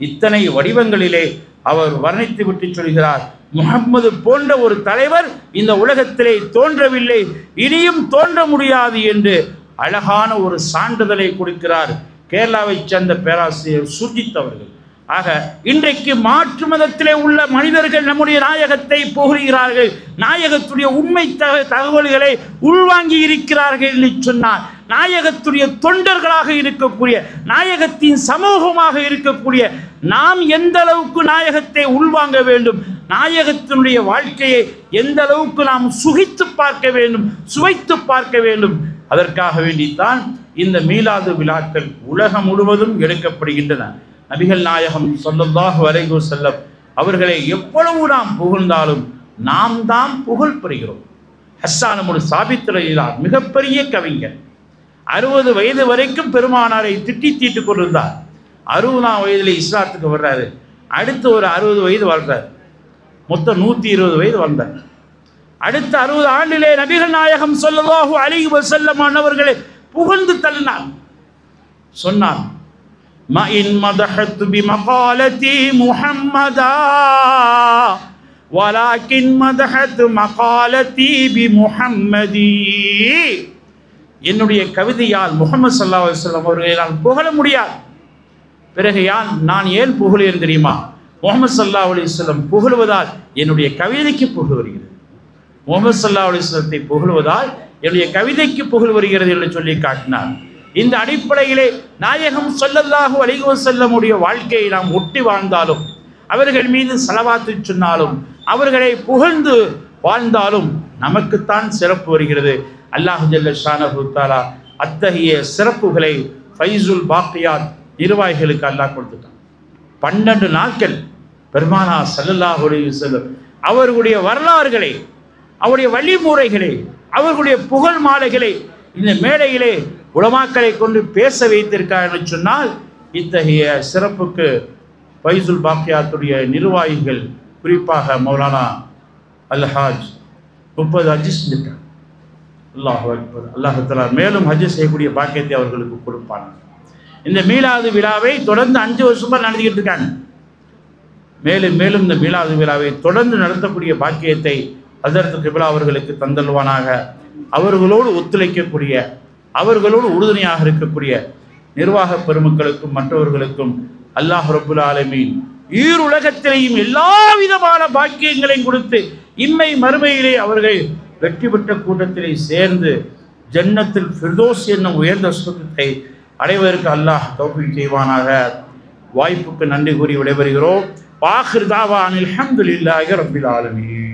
Speaker 1: இத்தனை வடிவங்களிலே அவர் வர்ணித்து விட்டு சொல்கிறார், முஹம்மது போன்ற ஒரு தலைவர் இந்த உலகத்திலே தோன்றவில்லை, இனியும் தோன்ற முடியாது என்று அழகான ஒரு சான்றிதழை கொடுக்கிறார் கேரளாவை சேர்ந்த பேராசிரியர் சுர்ஜித் அவர்கள். ஆக இன்றைக்கு மாற்று மதத்திலே உள்ள மனிதர்கள் நம்முடைய நாயகத்தை புகழ்கிறார்கள், நாயகத்துடைய உண்மை தகவல்களை உள்வாங்கி இருக்கிறார்கள் என்று சொன்னார். நாயகத்துடைய தொண்டர்களாக இருக்கக்கூடிய, நாயகத்தின் சமூகமாக இருக்கக்கூடிய நாம் எந்த அளவுக்கு நாயகத்தை உள்வாங்க வேண்டும், நாயகத்தினுடைய வாழ்க்கையை எந்த அளவுக்கு நாம் சுகித்து பார்க்க வேண்டும், சுவைத்து பார்க்க வேண்டும், அதற்காக வேண்டித்தான் இந்த மீலாது விழாக்கள் உலகம் முழுவதும் எடுக்கப்படுகின்றன. நபிகள் நாயகம் ஸல்லல்லாஹு அலைஹி வஸல்லம் அவர்களை எவ்வளவு நாம் புகழ்ந்தாலும் நாம் தான் புகழ் பெறுகிறோம். ஹஸ்ஸான் இப்னு சாபித் ரலியல்லாஹு மிகப்பெரிய கவிஞர், 60 வயது வரைக்கும் பெருமானாரை தீட்டு கொண்டிருந்தார். 60ஆம் வயதில் இஸ்லாத்துக்கு வர்றாரு. அடுத்து ஒரு 60 வயது வாழ்றார். மொத்தம் 120 வயது வாழ்ந்தார். அடுத்த 60 ஆண்டிலே நபிகள் நாயகம் ஸல்லல்லாஹு அலைஹி வஸல்லம் அவர்களை புகழ்ந்து தள்ளினார். சொன்னார், மா இன் மதஹத்து பி மகாலதி முஹம்மதா வலாக்கின் மதஹத்து மகாலதி பி முஹம்மதி. என்னுடைய கவிதையால் முஹம்மது ஸல்லல்லாஹு அலைஹி வஸல்லம் அவர்களை நான் புகழ முடியாது. பிறகு நான் ஏன் புகழேன் தெரியுமா? முஹம்மது ஸல்லல்லாஹு அலைஹி வஸல்லம் புகழுவதால் என்னுடைய கவிதைக்கு புகழ் வருகிறது, முஹம்மது ஸல்லல்லாஹு அலைஹி வஸல்லத்தை புகழுவதால் என்னுடைய கவிதைக்கு புகழ் வருகிறது என்று சொல்லி காட்டினார். இந்த அடிப்படையிலே நாயகம் ஸல்லல்லாஹு அலைஹி வஸல்லமுடைய வாழ்க்கையை நாம் ஒட்டி வாழ்ந்தாலும், அவர்கள் மீது ஸலவாத்து சொன்னாலும், அவர்களை புகழ்ந்து வாழ்ந்தாலும் நமக்குத்தான் சிறப்பு வருகிறது. அல்லாஹ் ஜல்ல ஷானஹு தஆலா அத்தகைய சிறப்புகளை ஃபைசுல் பாக்கியாத் நிர்வாகிகளுக்கு அல்லாஹ் கொடுத்துட்டான். 12 நாட்கள் பெருமானார் ஸல்லல்லாஹு அலைஹி வஸல்லம் அவர்களுடைய வரலாறுகளை, அவருடைய வழிமுறைகளை, அவர்களுடைய புகழ் மாலைகளை இந்த மேடையிலே உலமாக்களை கொண்டு பேச வைத்திருக்கார் என்று சொன்னால், இத்தகைய சிறப்புக்கு ஃபைசுல் பாக்கியாத்துடைய நிர்வாகிகள், குறிப்பாக மௌலானா அல்ஹாஜ் 30 ஹஜ் செஞ்சிருக்காங்க. அல்லாஹ் அக்பர். அல்லாஹ் தஆலா மேலும் ஹஜ் செய்யக்கூடிய பாக்கியத்தை அவர்களுக்கு கொடுப்பாங்க. இந்த மீலாது விழாவை தொடர்ந்து 5 வருஷமா நடத்திக்கிட்டு இருக்காங்க. மேலும் மேலும் இந்த மீலாது விழாவை தொடர்ந்து நடத்தக்கூடிய பாக்கியத்தை ஹஜ்ரத் கிப்லா அவர்களுக்கு தந்தல்வானாக. அவர்களோடு ஒத்துழைக்கக்கூடிய, அவர்களோடு உறுதுணையாக இருக்கக்கூடிய நிர்வாக பெருமக்களுக்கும் மற்றவர்களுக்கும் அல்லாஹ் ரப்புல் ஆலமீன் ஈருலகத்திலேயும் எல்லா விதமான பாக்கியங்களையும் கொடுத்து இம்மை மறுமையிலே அவர்கள் வெற்றி பெற்ற கூட்டத்திலே சேர்ந்து ஜன்னத்தில் ஃபிர்தௌஸ் என்னும் உயர்ந்த சுகத்தை அடைவதற்கு அல்லாஹ் தௌஃபீக் செய்வானாக. வாய்ப்புக்கு நன்றி கூறி விடைபெறுகிறோம். வாஹிர் தாவானில் அல்ஹம்துலில்லாஹி ரப்பில் ஆலமீன்.